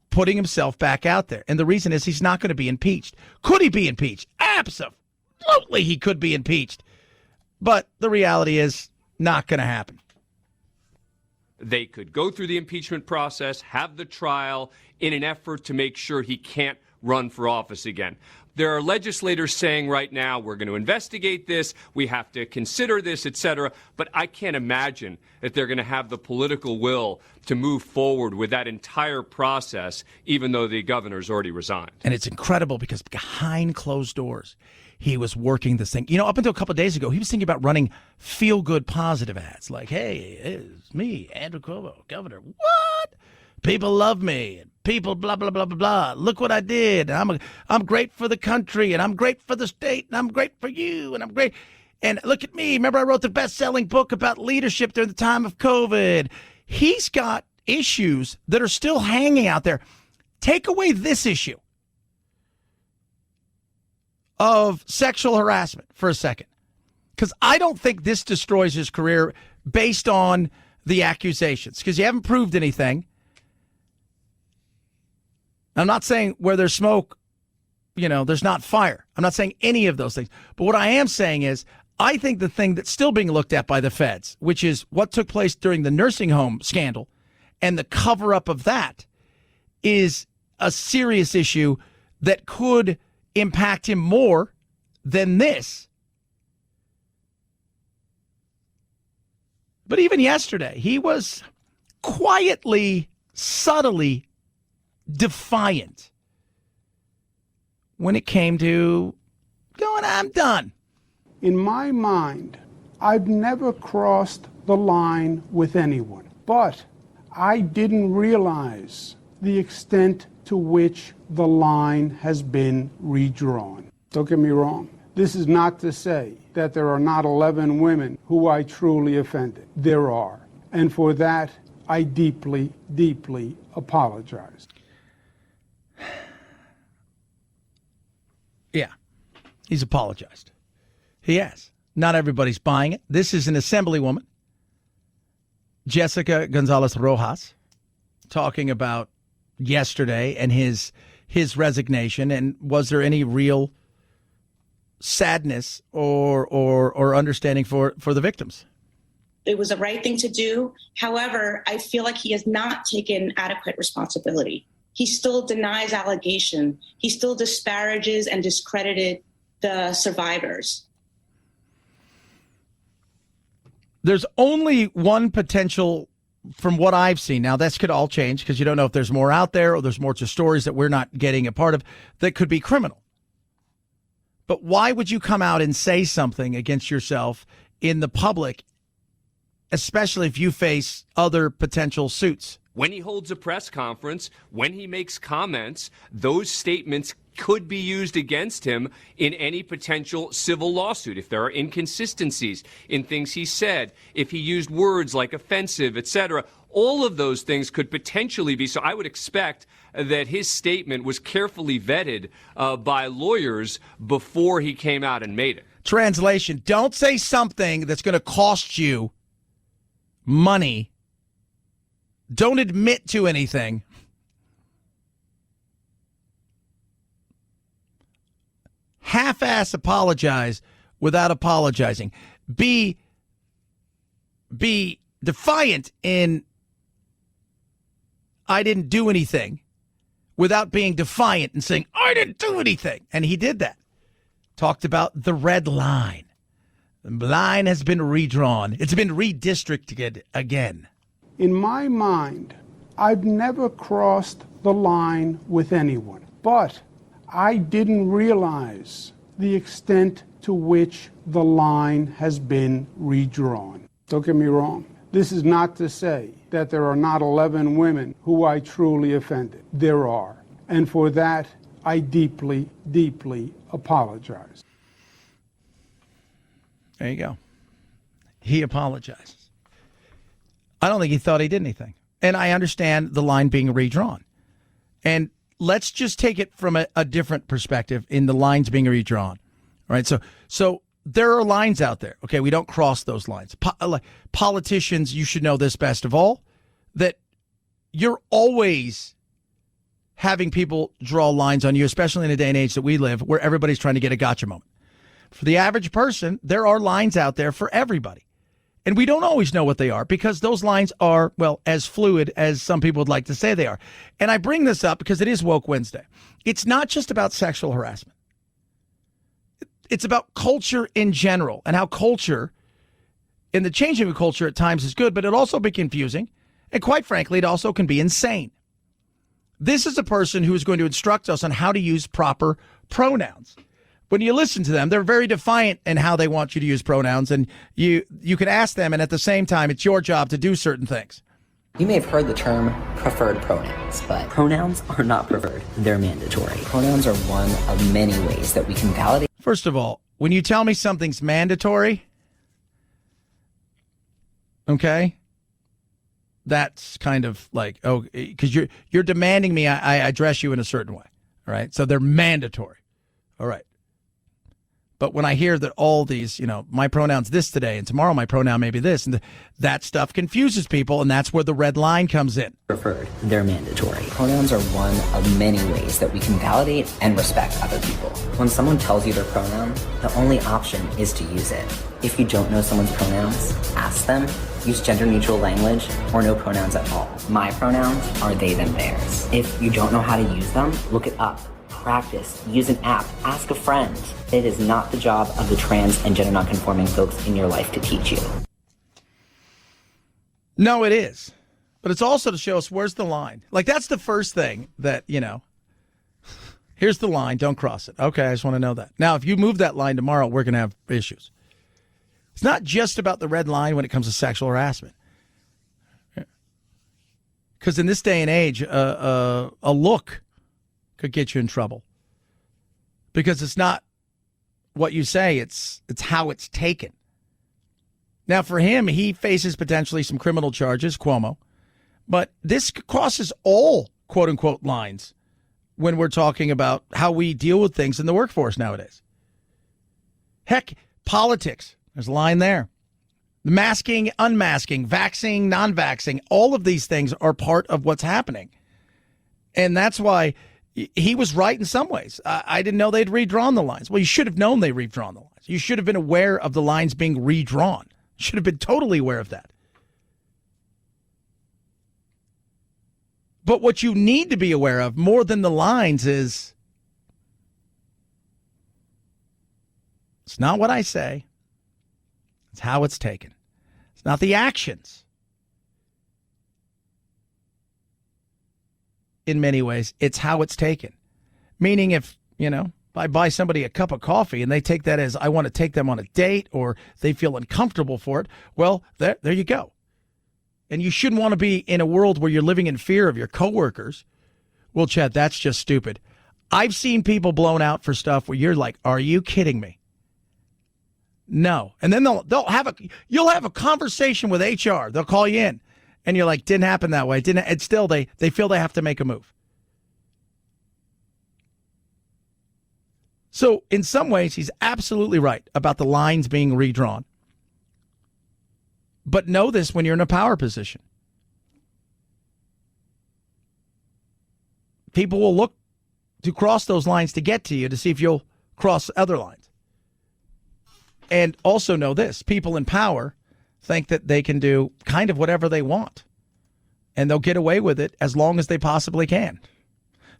putting himself back out there. And the reason is he's not going to be impeached. Could he be impeached? Absolutely he could be impeached. But the reality is not going to happen. They could go through the impeachment process, have the trial in an effort to make sure he can't run for office again. There are legislators saying right now, we're going to investigate this, we have to consider this, etc. But I can't imagine that they're going to have the political will to move forward with that entire process, even though the governor's already resigned. And it's incredible because behind closed doors, he was working this thing. You know, up until a couple of days ago, he was thinking about running feel-good positive ads. Like, hey, it's me, Andrew Cuomo, governor. What? People love me. And people blah, blah, blah, blah, blah. Look what I did. I'm great for the country, and I'm great for the state, and I'm great for you, and I'm great. And look at me. Remember I wrote the best-selling book about leadership during the time of COVID. He's got issues that are still hanging out there. Take away this issue of sexual harassment for a second, because I don't think this destroys his career based on the accusations, because you haven't proved anything. I'm not saying where there's smoke, there's not fire. I'm not saying any of those things. But what I am saying is I think the thing that's still being looked at by the feds, which is what took place during the nursing home scandal and the cover-up of that, is a serious issue that could impact him more than this. But even yesterday, he was quietly, subtly defiant when it came to going, I'm done. In my mind, I've never crossed the line with anyone, but I didn't realize the extent to which the line has been redrawn. Don't get me wrong. This is not to say that there are not 11 women who I truly offended. There are. And for that, I deeply, deeply apologize. Yeah, he's apologized. He has. Not everybody's buying it. This is an assemblywoman, Jessica Gonzalez Rojas, talking about yesterday and his resignation, and was there any real sadness or understanding for the victims? It was the right thing to do. However, I feel like he has not taken adequate responsibility. He still denies allegation. He still disparages and discredited the survivors. There's only one potential from what I've seen. Now, this could all change because you don't know if there's more out there or there's more to stories that we're not getting a part of that could be criminal. But why would you come out and say something against yourself in the public, especially if you face other potential suits? When he holds a press conference, when he makes comments, those statements could be used against him in any potential civil lawsuit if there are inconsistencies in things he said, if he used words like offensive, etc. All of those things could potentially be. So I would expect that his statement was carefully vetted by lawyers before he came out and made it. Translation: don't say something that's going to cost you money. Don't admit to anything. Half-ass apologize without apologizing. Be be defiant in I didn't do anything without being defiant and saying, I didn't do anything. And he did that. Talked about the red line. The line has been redrawn. It's been redistricted again. In my mind, I've never crossed the line with anyone, but I didn't realize the extent to which the line has been redrawn. Don't get me wrong. This is not to say that there are not 11 women who I truly offended. There are. And for that, I deeply, deeply apologize. There you go. He apologizes. I don't think he thought he did anything. And I understand the line being redrawn. And let's just take it from a different perspective in the lines being redrawn. All right. So there are lines out there. Okay. We don't cross those lines. Politicians, you should know this best of all, that you're always having people draw lines on you, especially in a day and age that we live where everybody's trying to get a gotcha moment. For the average person, there are lines out there for everybody. And we don't always know what they are because those lines are, well, as fluid as some people would like to say they are. And I bring this up because it is Woke Wednesday. It's not just about sexual harassment. It's about culture in general and how culture and the changing of culture at times is good, but it also be confusing. And quite frankly, it also can be insane. This is a person who is going to instruct us on how to use proper pronouns. When you listen to them, they're very defiant in how they want you to use pronouns, and you can ask them, and at the same time, it's your job to do certain things. You may have heard the term preferred pronouns, but pronouns are not preferred. They're mandatory. Pronouns are one of many ways that we can validate. First of all, when you tell me something's mandatory, okay, that's kind of like, oh, because you're demanding me I address you in a certain way, all right? So they're mandatory, all right. But when I hear that all these, my pronoun's this today and tomorrow my pronoun may be this, and that stuff confuses people, and that's where the red line comes in. Preferred. They're mandatory. Pronouns are one of many ways that we can validate and respect other people. When someone tells you their pronoun, the only option is to use it. If you don't know someone's pronouns, ask them. Use gender-neutral language or no pronouns at all. My pronouns are they, them, theirs. If you don't know how to use them, look it up. Practice, use an app, ask a friend. It is not the job of the trans and gender nonconforming folks in your life to teach you. No, it is. But it's also to show us where's the line. Like, that's the first thing that, here's the line, don't cross it. Okay, I just want to know that. Now, if you move that line tomorrow, we're going to have issues. It's not just about the red line when it comes to sexual harassment. Because in this day and age, a look could get you in trouble, because it's not what you say, it's how it's taken. Now, for him, he faces potentially some criminal charges, Cuomo, but this crosses all quote unquote lines when we're talking about how we deal with things in the workforce nowadays. Heck, politics, there's a line there. Masking, unmasking, vaxxing, non-vaxxing, all of these things are part of what's happening. And that's why he was right in some ways. I didn't know they'd redrawn the lines. Well, you should have known they redrawn the lines. You should have been aware of the lines being redrawn. You should have been totally aware of that. But what you need to be aware of more than the lines is it's not what I say. It's how it's taken. It's not the actions. In many ways, it's how it's taken. Meaning if, I buy somebody a cup of coffee and they take that as I want to take them on a date, or they feel uncomfortable for it, well, there you go. And you shouldn't want to be in a world where you're living in fear of your coworkers. Well, Chad, that's just stupid. I've seen people blown out for stuff where you're like, are you kidding me? No. And then you'll have a conversation with HR. They'll call you in. And you're like, didn't happen that way. And still they feel they have to make a move. So in some ways, he's absolutely right about the lines being redrawn. But know this when you're in a power position. People will look to cross those lines to get to you to see if you'll cross other lines. And also know this, people in power think that they can do kind of whatever they want. And they'll get away with it as long as they possibly can.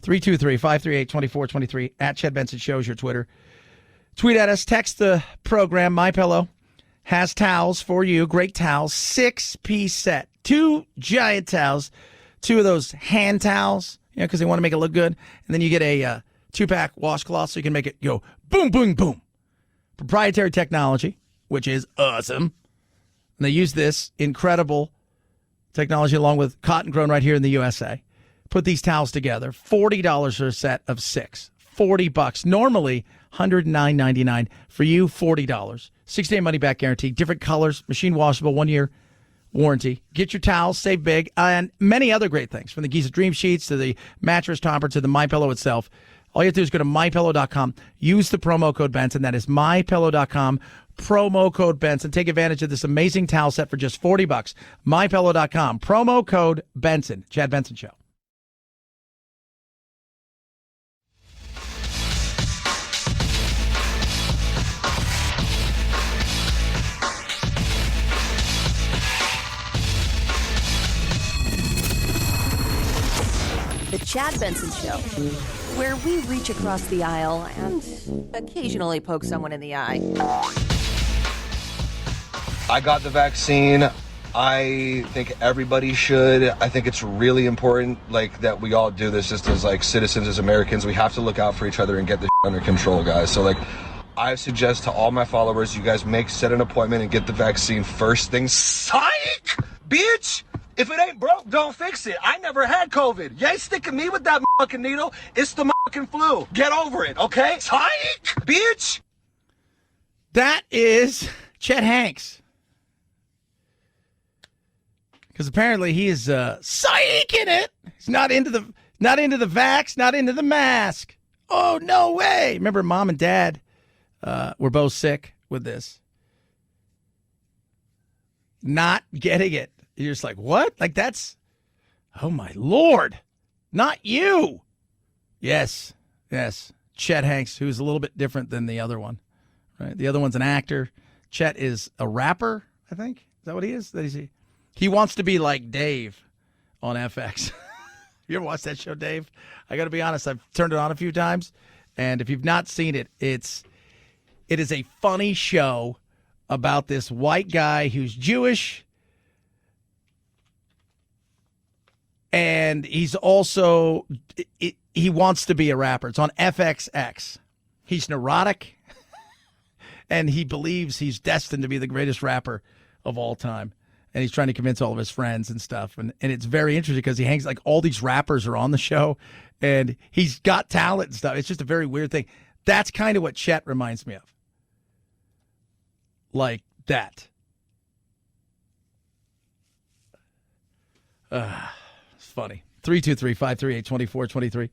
323-538-2423 at Chad Benson Show is your Twitter. Tweet at us. Text the program. MyPillow has towels for you. Great towels. 6-piece set. 2 giant towels. 2 of those hand towels, because they want to make it look good. And then you get a 2-pack washcloth so you can make it go boom, boom, boom. Proprietary technology, which is awesome. And they use this incredible technology along with cotton grown right here in the USA. Put these towels together. $40 for a set of 6. $40. Normally $109.99. For you, $40. 6-day money back guarantee. Different colors. Machine washable. 1-year warranty. Get your towels. Save big. And many other great things. From the Giza Dream Sheets to the mattress topper to the MyPillow itself. All you have to do is go to MyPillow.com. Use the promo code Benson. That is MyPillow.com. Promo code Benson. Take advantage of this amazing towel set for just $40. MyPillow.com. Promo code Benson. Chad Benson Show. The Chad Benson Show, where we reach across the aisle and occasionally poke someone in the eye. I got the vaccine. I think everybody should. I think it's really important, that we all do this just as, citizens, as Americans. We have to look out for each other and get this under control, guys. So, I suggest to all my followers, you guys set an appointment and get the vaccine first thing. Psych! Bitch! If it ain't broke, don't fix it. I never had COVID. You ain't sticking me with that fucking needle. It's the fucking flu. Get over it, okay? Psych! Bitch! That is Chet Hanks. Because apparently he is psyching it. He's not into the vax, not into the mask. Oh, no way. Remember, Mom and Dad were both sick with this. Not getting it. You're just like, what? That's, oh my Lord, not you. Yes. Chet Hanks, who's a little bit different than the other one, right? The other one's an actor. Chet is a rapper, I think. Is that what he is? He wants to be like Dave on FX. You ever watch that show, Dave? I got to be honest, I've turned it on a few times, and if you've not seen it, it is a funny show about this white guy who's Jewish. And he's also, he wants to be a rapper. It's on FXX. He's neurotic, and he believes he's destined to be the greatest rapper of all time. And he's trying to convince all of his friends and stuff. And it's very interesting because he hangs, all these rappers are on the show, and he's got talent and stuff. It's just a very weird thing. That's kind of what Chet reminds me of. Like that. Funny. 323-538-2423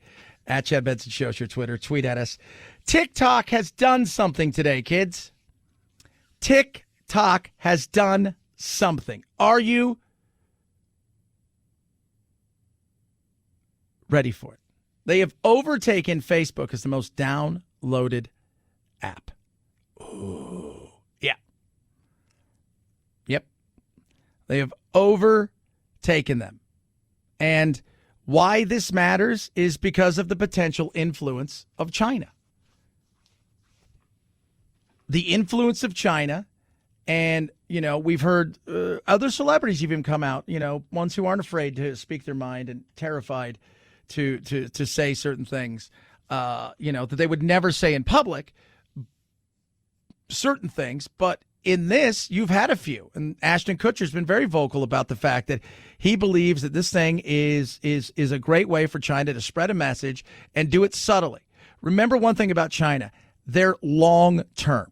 at Chad Benson Show. Your Twitter. Tweet at us. TikTok has done something today, kids. TikTok has done something. Are you ready for it? They have overtaken Facebook as the most downloaded app. Ooh. Yeah. Yep. They have overtaken them. And why this matters is because of the potential influence of China. The influence of China, and, we've heard other celebrities even come out, ones who aren't afraid to speak their mind and terrified to say certain things, that they would never say in public, certain things, but in this, you've had a few, and Ashton Kutcher's been very vocal about the fact that he believes that this thing is a great way for China to spread a message and do it subtly. Remember one thing about China, they're long term.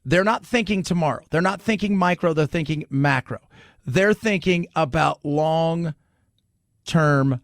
They're not thinking tomorrow. They're not thinking micro. They're thinking macro. They're thinking about long term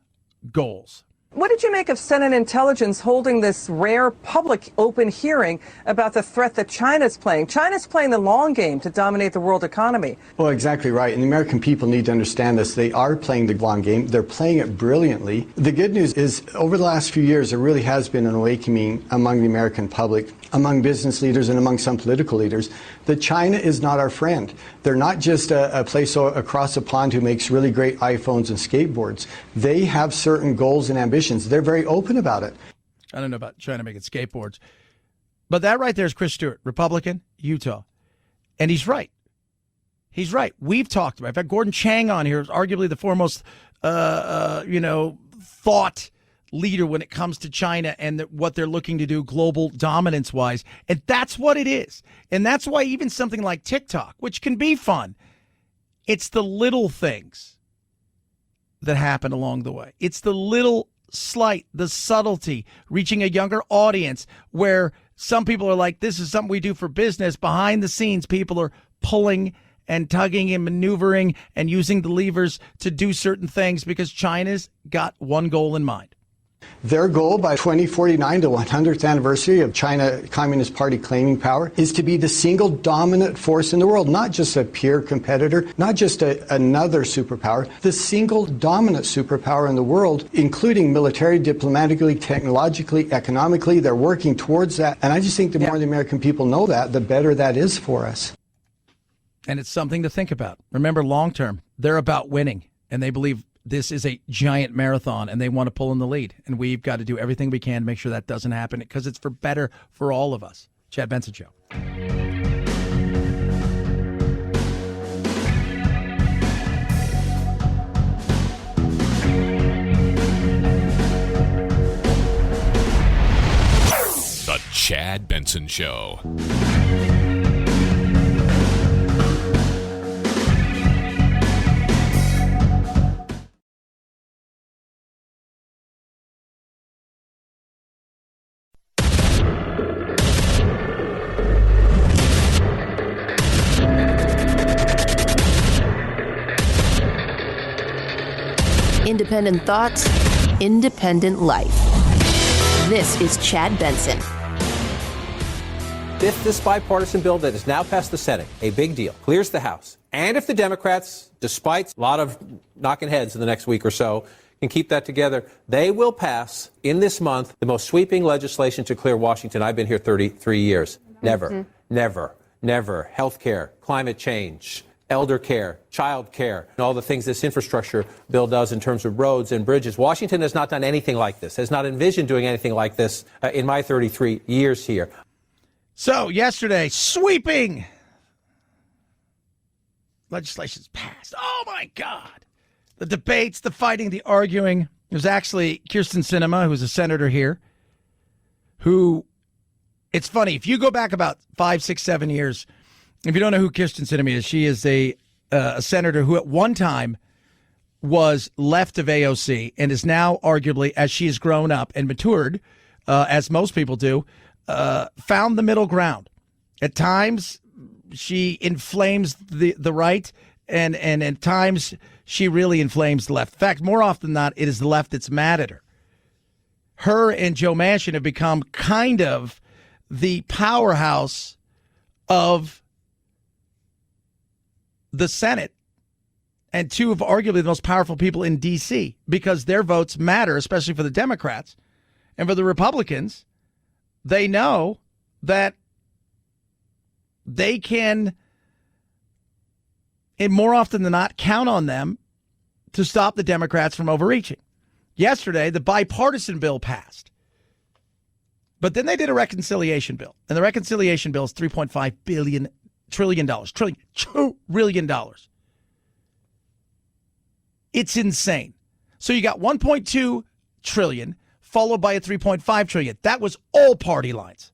goals. What did you make of Senate intelligence holding this rare public open hearing about the threat that China's playing? China's playing the long game to dominate the world economy. Well, exactly right. And the American people need to understand this. They are playing the long game. They're playing it brilliantly. The good news is over the last few years, there really has been an awakening among the American public among business leaders and among some political leaders that China is not our friend. They're not just a place across the pond who makes really great iPhones and skateboards. They have certain goals and ambitions. They're very open about it. I don't know about China making skateboards. But that right there is Chris Stewart, Republican, Utah. And he's right. He's right. We've talked about it. In fact, Gordon Chang on here is arguably the foremost, thought leader when it comes to China and what they're looking to do global dominance-wise. And that's what it is. And that's why even something like TikTok, which can be fun, it's the little things that happen along the way. It's the little slight, the subtlety, reaching a younger audience where some people are like, this is something we do for business. Behind the scenes, people are pulling and tugging and maneuvering and using the levers to do certain things because China's got one goal in mind. Their goal by 2049, the 100th anniversary of China Communist Party claiming power, is to be the single dominant force in the world, not just a peer competitor, not just another superpower, the single dominant superpower in the world, including military, diplomatically, technologically, economically. They're working towards that. And I just think the more the American people know that, the better that is for us. And it's something to think about. Remember, long term, they're about winning, and they believe this is a giant marathon, and they want to pull in the lead. And we've got to do everything we can to make sure that doesn't happen because it's for better for all of us. Chad Benson Show. The Chad Benson Show. Independent thoughts, independent life. This is Chad Benson. If this bipartisan bill that has now passed the Senate, a big deal, clears the House, and if the Democrats, despite a lot of knocking heads in the next week or so, can keep that together, they will pass in this month the most sweeping legislation to clear Washington. I've been here 33 years. Never, never. Health care, climate change, elder care, child care, and all the things this infrastructure bill does in terms of roads and bridges. Washington has not done anything like this, has not envisioned doing anything like this in my 33 years here. So yesterday, sweeping legislation's passed. Oh, my God. The debates, the fighting, the arguing. It was actually Kirsten Sinema, who's a senator here, who, it's funny, if you go back about 5, 6, 7 years, if you don't know who Kirsten Sinema is, she is a senator who at one time was left of AOC and is now arguably, as she has grown up and matured, as most people do, found the middle ground. At times, she inflames the right, and at times, she really inflames the left. In fact, more often than not, it is the left that's mad at her. Her and Joe Manchin have become kind of the powerhouse of the Senate, and two of arguably the most powerful people in D.C. because their votes matter, especially for the Democrats. And for the Republicans, they know that they can, and more often than not, count on them to stop the Democrats from overreaching. Yesterday, the bipartisan bill passed. But then they did a reconciliation bill. And the reconciliation bill is $3.5 trillion. It's insane. So you got 1.2 trillion followed by a 3.5 trillion. That was all party lines.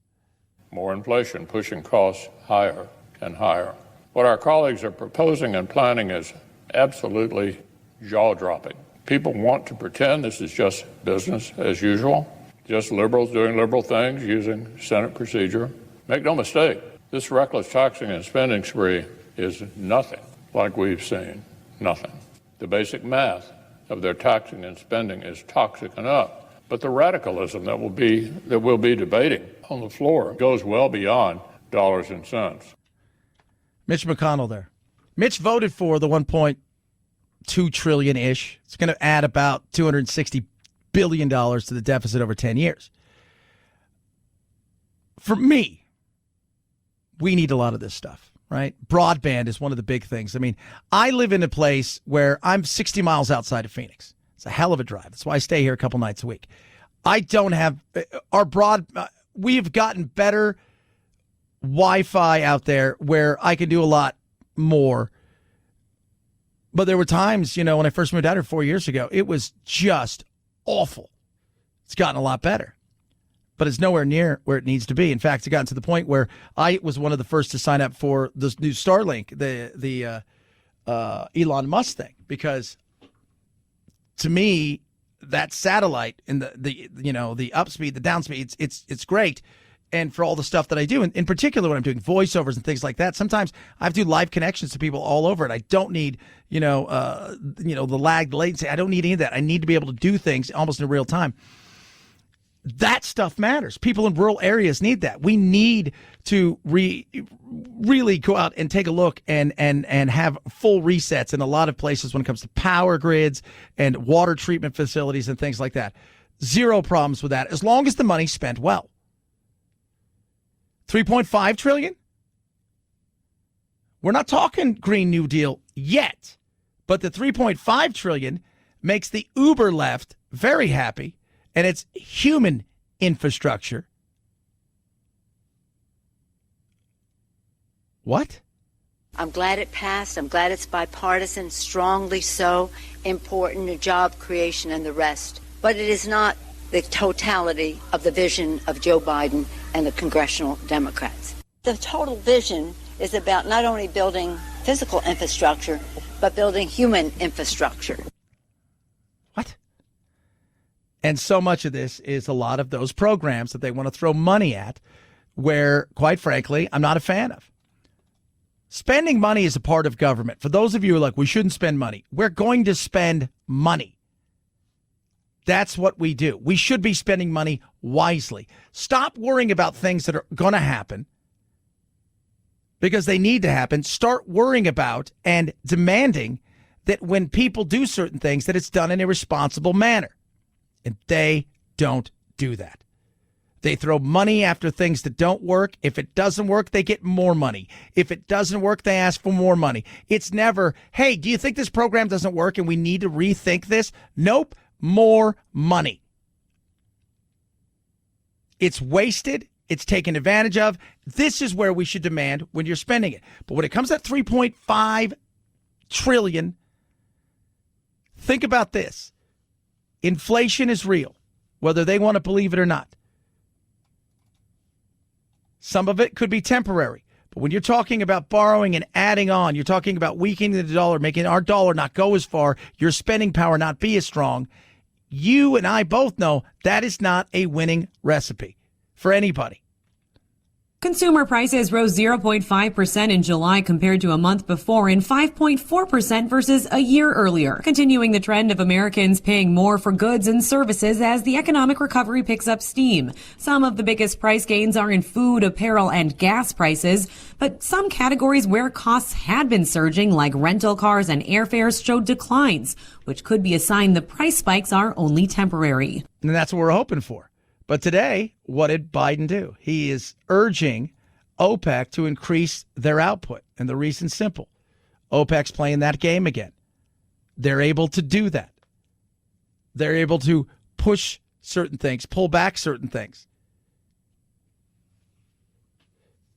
More inflation pushing costs higher and higher. What our colleagues are proposing and planning is absolutely jaw-dropping. People want to pretend this is just business as usual, just liberals doing liberal things using Senate procedure. Make no mistake, this reckless taxing and spending spree is nothing like we've seen, nothing. The basic math of their taxing and spending is toxic enough, but the radicalism that we'll be debating on the floor goes well beyond dollars and cents. Mitch McConnell there. Mitch voted for the 1.2 trillion-ish. It's going to add about $260 billion to the deficit over 10 years. for me, we need a lot of this stuff, right? Broadband is one of the big things. I mean, I live in a place where I'm 60 miles outside of Phoenix. It's a hell of a drive. That's why I stay here a couple nights a week. I don't have we've gotten better Wi-Fi out there where I can do a lot more. But there were times, when I first moved out here 4 years ago, it was just awful. It's gotten a lot better, but it's nowhere near where it needs to be. In fact, it's gotten to the point where I was one of the first to sign up for this new Starlink, the Elon Musk thing, because to me, that satellite and the upspeed, the downspeed, it's great. And for all the stuff that I do, in particular when I'm doing voiceovers and things like that, sometimes I have to do live connections to people all over, and I don't need, the lag, the latency. I don't need any of that. I need to be able to do things almost in real time. That stuff matters. People in rural areas need that. We need to really go out and take a look and have full resets in a lot of places when it comes to power grids and water treatment facilities and things like that. Zero problems with that, as long as the money's spent well. $3.5 trillion? We're not talking Green New Deal yet, but the $3.5 trillion makes the Uber left very happy, and it's human infrastructure. What? I'm glad it passed. I'm glad it's bipartisan, strongly so, important to job creation and the rest. But it is not the totality of the vision of Joe Biden and the congressional Democrats. The total vision is about not only building physical infrastructure, but building human infrastructure. What? And so much of this is a lot of those programs that they want to throw money at, where, quite frankly, I'm not a fan of. Spending money is a part of government. For those of you who are like, we shouldn't spend money, we're going to spend money. That's what we do. We should be spending money wisely. Stop worrying about things that are going to happen because they need to happen. Start worrying about and demanding that when people do certain things, that it's done in a responsible manner. And they don't do that. They throw money after things that don't work. If it doesn't work, they get more money. If it doesn't work, they ask for more money. It's never, hey, do you think this program doesn't work and we need to rethink this? Nope. More money. It's wasted. It's taken advantage of. This is where we should demand when you're spending it. But when it comes to $3.5 trillion, think about this. Inflation is real, whether they want to believe it or not. Some of it could be temporary. But when you're talking about borrowing and adding on, you're talking about weakening the dollar, making our dollar not go as far, your spending power not be as strong. You and I both know that is not a winning recipe for anybody. Consumer prices rose 0.5% in July compared to a month before and 5.4% versus a year earlier, continuing the trend of Americans paying more for goods and services as the economic recovery picks up steam. Some of the biggest price gains are in food, apparel, and gas prices, but some categories where costs had been surging, like rental cars and airfares, showed declines, which could be a sign the price spikes are only temporary. And that's what we're hoping for. But today, what did Biden do? He is urging OPEC to increase their output. And the reason's simple. OPEC's playing that game again. They're able to do that. They're able to push certain things, pull back certain things.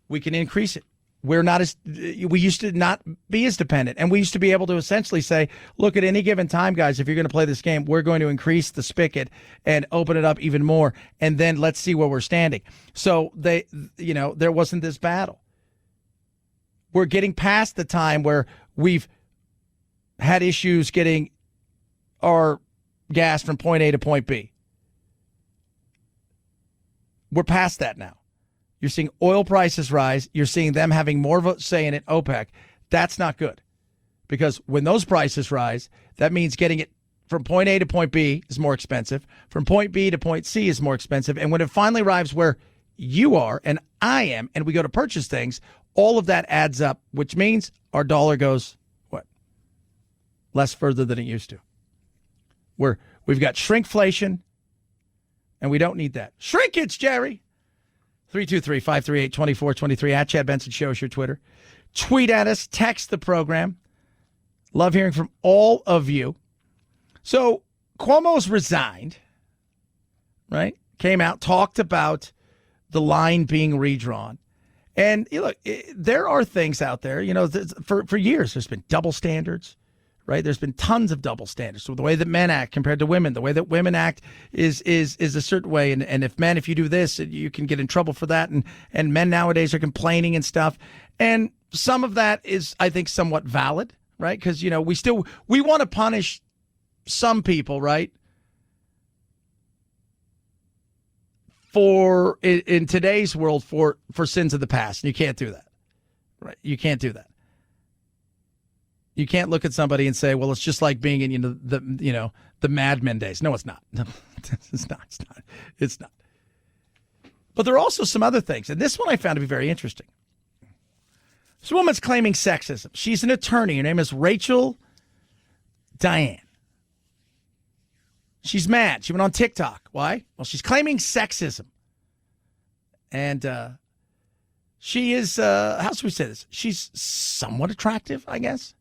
We can increase it. We used to not be as dependent. And we used to be able to essentially say, look, at any given time, guys, if you're going to play this game, we're going to increase the spigot and open it up even more. And then let's see where we're standing. So there wasn't this battle. We're getting past the time where we've had issues getting our gas from point A to point B. We're past that now. You're seeing oil prices rise. You're seeing them having more of a say in it, OPEC. That's not good. Because when those prices rise, that means getting it from point A to point B is more expensive. From point B to point C is more expensive. And when it finally arrives where you are and I am, and we go to purchase things, all of that adds up, which means our dollar goes, what? Less further than it used to. We've got shrinkflation, and we don't need that. Shrinkage, Jerry! 323-538-2423 at Chad Benson Show is your Twitter. Tweet at us, text the program. Love hearing from all of you. So Cuomo's resigned, right? Came out, talked about the line being redrawn. And look, there are things out there, for years there's been double standards, right? There's been tons of double standards. So the way that men act compared to women, the way that women act is a certain way. And if you do this, you can get in trouble for that. And men nowadays are complaining and stuff. And some of that is, I think, somewhat valid, right? Because, we want to punish some people, right? In today's world for sins of the past. And you can't do that, right? You can't do that. You can't look at somebody and say, well, it's just like being in the Mad Men days. No, it's not. No, it's not. It's not. But there are also some other things. And this one I found to be very interesting. This woman's claiming sexism. She's an attorney. Her name is Rachel Diane. She's mad. She went on TikTok. Why? Well, she's claiming sexism. And she is, how should we say this? She's somewhat attractive, I guess.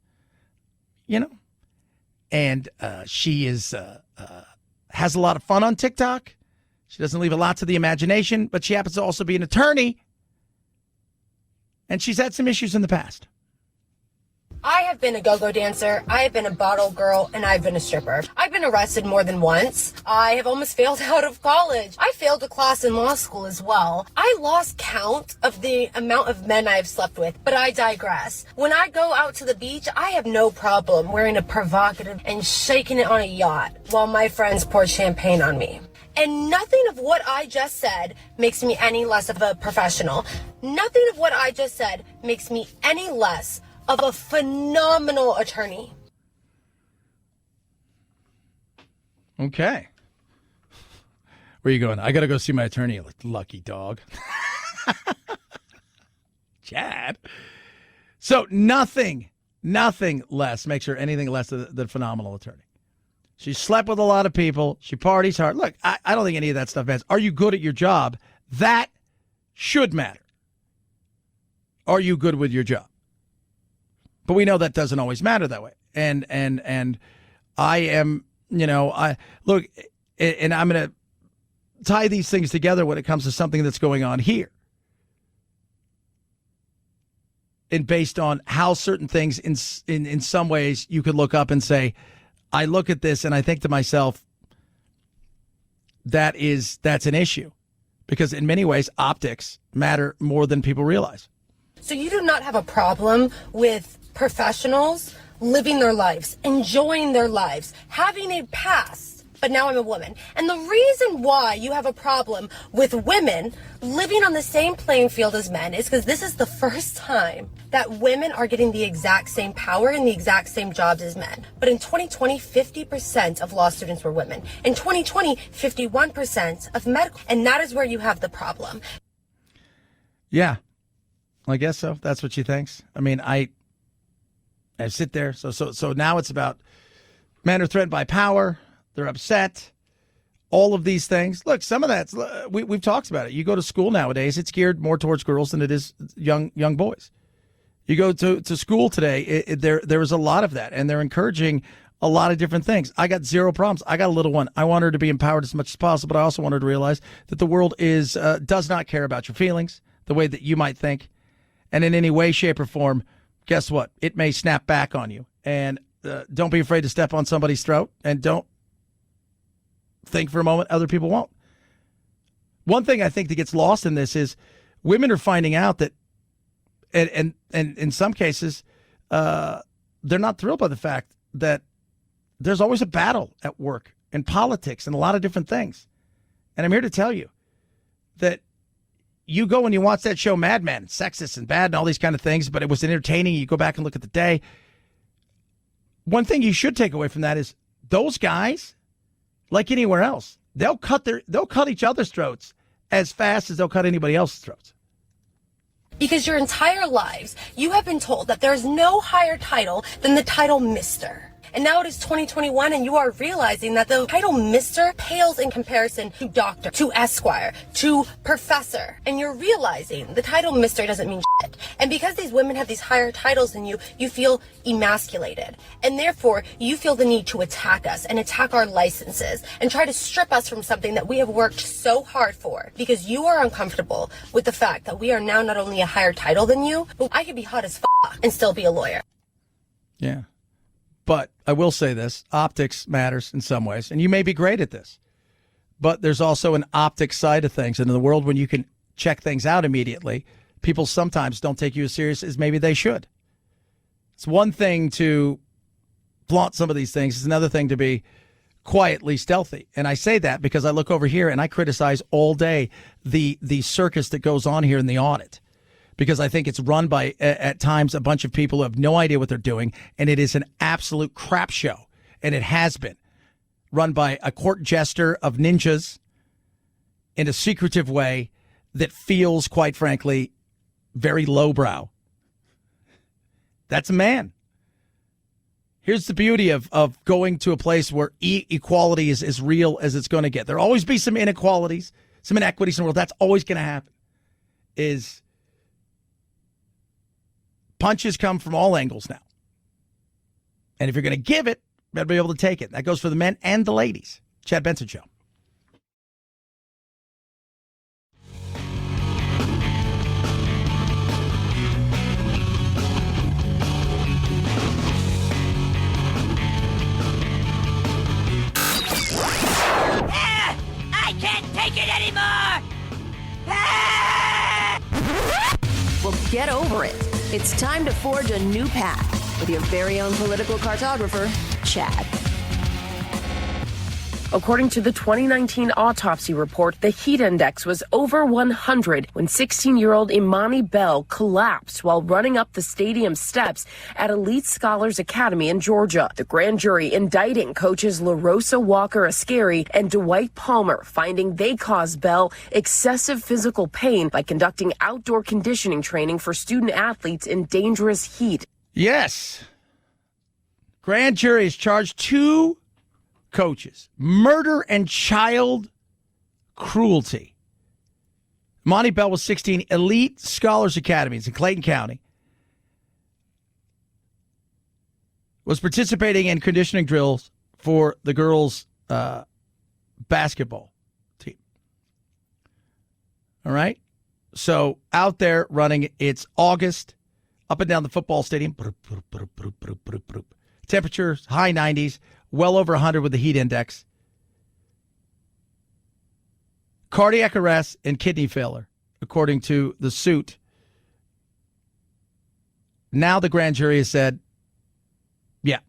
And she is has a lot of fun on TikTok. She doesn't leave a lot to the imagination, but she happens to also be an attorney. And she's had some issues in the past. I have been a go-go dancer, I have been a bottle girl, and I've been a stripper. I've been arrested more than once. I have almost failed out of college. I failed a class in law school as well. I lost count of the amount of men I have slept with, but I digress. When I go out to the beach, I have no problem wearing a provocative and shaking it on a yacht while my friends pour champagne on me. And nothing of what I just said makes me any less of a professional. Nothing of what I just said makes me any less of a phenomenal attorney. Okay. Where are you going? I got to go see my attorney. Like, lucky dog. Chad. So nothing less makes her anything less than phenomenal attorney. She slept with a lot of people. She parties hard. Look, I don't think any of that stuff matters. Are you good at your job? That should matter. Are you good with your job? But we know that doesn't always matter that way. And I am, look, and I'm going to tie these things together when it comes to something that's going on here. And based on how certain things in some ways you could look up and say, I look at this and I think to myself, that's an issue. Because in many ways, optics matter more than people realize. So you do not have a problem with professionals living their lives, enjoying their lives, having a past, but now I'm a woman. And the reason why you have a problem with women living on the same playing field as men is because this is the first time that women are getting the exact same power and the exact same jobs as men. But in 2020, 50% of law students were women. In 2020, 51% of medical. And that is where you have the problem. Yeah, I guess so. That's what she thinks. I mean, I sit there. So now it's about men are threatened by power. They're upset. All of these things. Look, some of that's we've talked about it. You go to school nowadays, it's geared more towards girls than it is young boys. You go to school today, there is a lot of that, and they're encouraging a lot of different things. I got zero problems. I got a little one. I want her to be empowered as much as possible, but I also want her to realize that the world does not care about your feelings the way that you might think, and in any way, shape, or form. Guess what? It may snap back on you, and don't be afraid to step on somebody's throat, and don't think for a moment other people won't. One thing I think that gets lost in this is women are finding out that, and in some cases, they're not thrilled by the fact that there's always a battle at work and politics and a lot of different things. And I'm here to tell you that you go and you watch that show Mad Men, sexist and bad and all these kind of things, but it was entertaining. You go back and look at the day. One thing you should take away from that is those guys, like anywhere else, they'll cut each other's throats as fast as they'll cut anybody else's throats. Because your entire lives, you have been told that there is no higher title than the title Mr. And now it is 2021 and you are realizing that the title Mr. pales in comparison to doctor, to esquire, to professor. And you're realizing the title Mr. doesn't mean shit. And because these women have these higher titles than you, you feel emasculated. And therefore, you feel the need to attack us and attack our licenses and try to strip us from something that we have worked so hard for. Because you are uncomfortable with the fact that we are now not only a higher title than you, but I could be hot as and still be a lawyer. Yeah. But I will say this, optics matters in some ways, and you may be great at this. But there's also an optics side of things. And in the world when you can check things out immediately, people sometimes don't take you as serious as maybe they should. It's one thing to flaunt some of these things. It's another thing to be quietly stealthy. And I say that because I look over here and I criticize all day the circus that goes on here in the audit. Because I think it's run by, at times, a bunch of people who have no idea what they're doing, and it is an absolute crap show, and it has been. Run by a court jester of ninjas in a secretive way that feels, quite frankly, very lowbrow. That's a man. Here's the beauty of going to a place where equality is as real as it's going to get. There'll always be some inequalities, some inequities in the world. That's always going to happen. Punches come from all angles now. And if you're going to give it, you better be able to take it. That goes for the men and the ladies. Chad Benson Show. I can't take it anymore! Well, get over it. It's time to forge a new path with your very own political cartographer, Chad. According to the 2019 autopsy report, the heat index was over 100 when 16-year-old Imani Bell collapsed while running up the stadium steps at Elite Scholars Academy in Georgia. The grand jury indicting coaches LaRosa Walker-Ascari and Dwight Palmer, finding they caused Bell excessive physical pain by conducting outdoor conditioning training for student athletes in dangerous heat. Yes. Grand jury has charged 2 coaches, murder and child cruelty. Monty Bell was 16, Elite Scholars Academies in Clayton County, was participating in conditioning drills for the girls' basketball team. All right? So out there running, it's August, up and down the football stadium. Temperatures, high 90s. Well over 100 with the heat index. Cardiac arrest and kidney failure, according to the suit. Now the grand jury has said, yeah,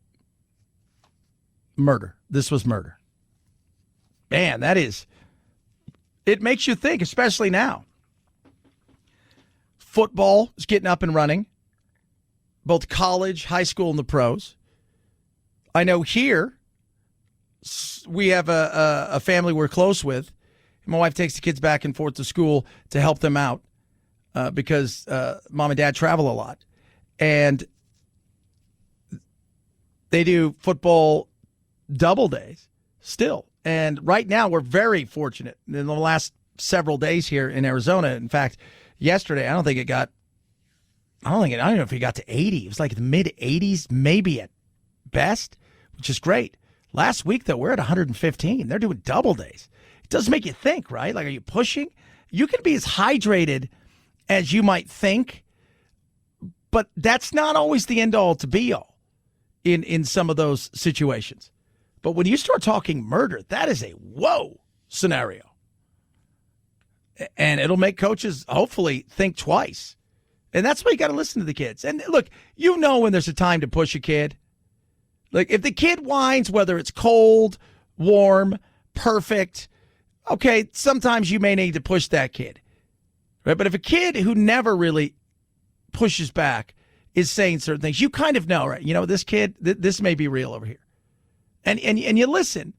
murder. This was murder. Man, it makes you think, especially now. Football is getting up and running, both college, high school, and the pros. I know here we have a family we're close with. My wife takes the kids back and forth to school to help them out because mom and dad travel a lot. And they do football double days still. And right now we're very fortunate. In the last several days here in Arizona, in fact, yesterday, I don't know if it got to 80. It was like the mid 80s, maybe at best, which is great. Last week, though, we're at 115. They're doing double days. It does make you think, right? Like, are you pushing? You can be as hydrated as you might think, but that's not always the end-all to be-all in some of those situations. But when you start talking murder, that is a whoa scenario. And it'll make coaches, hopefully, think twice. And that's why you got to listen to the kids. And look, you know when there's a time to push a kid. Like, if the kid whines, whether it's cold, warm, perfect, okay, sometimes you may need to push that kid. Right? But if a kid who never really pushes back is saying certain things, you kind of know, right? You know, this kid, this may be real over here. And you listen.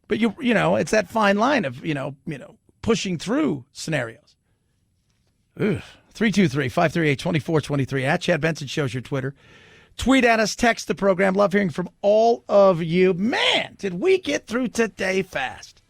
But you know, it's that fine line of, you know, pushing through scenarios. 323-538-2423 at Chad Benson shows your Twitter. Tweet at us, text the program. Love hearing from all of you. Man, did we get through today fast.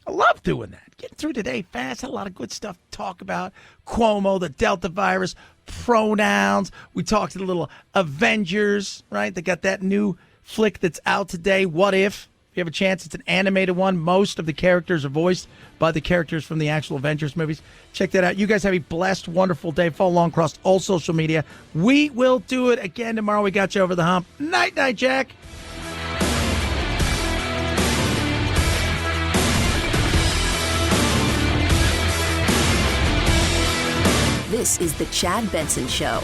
I love doing that. Getting through today fast. Had a lot of good stuff to talk about. Cuomo, the Delta virus, pronouns. We talked a little Avengers, right? They got that new flick that's out today, What If? If you have a chance, it's an animated one. Most of the characters are voiced by the characters from the actual Avengers movies. Check that out. You guys have a blessed, wonderful day. Follow along across all social media. We will do it again tomorrow. We got you over the hump. Night, night, Jack. This is the Chad Benson Show.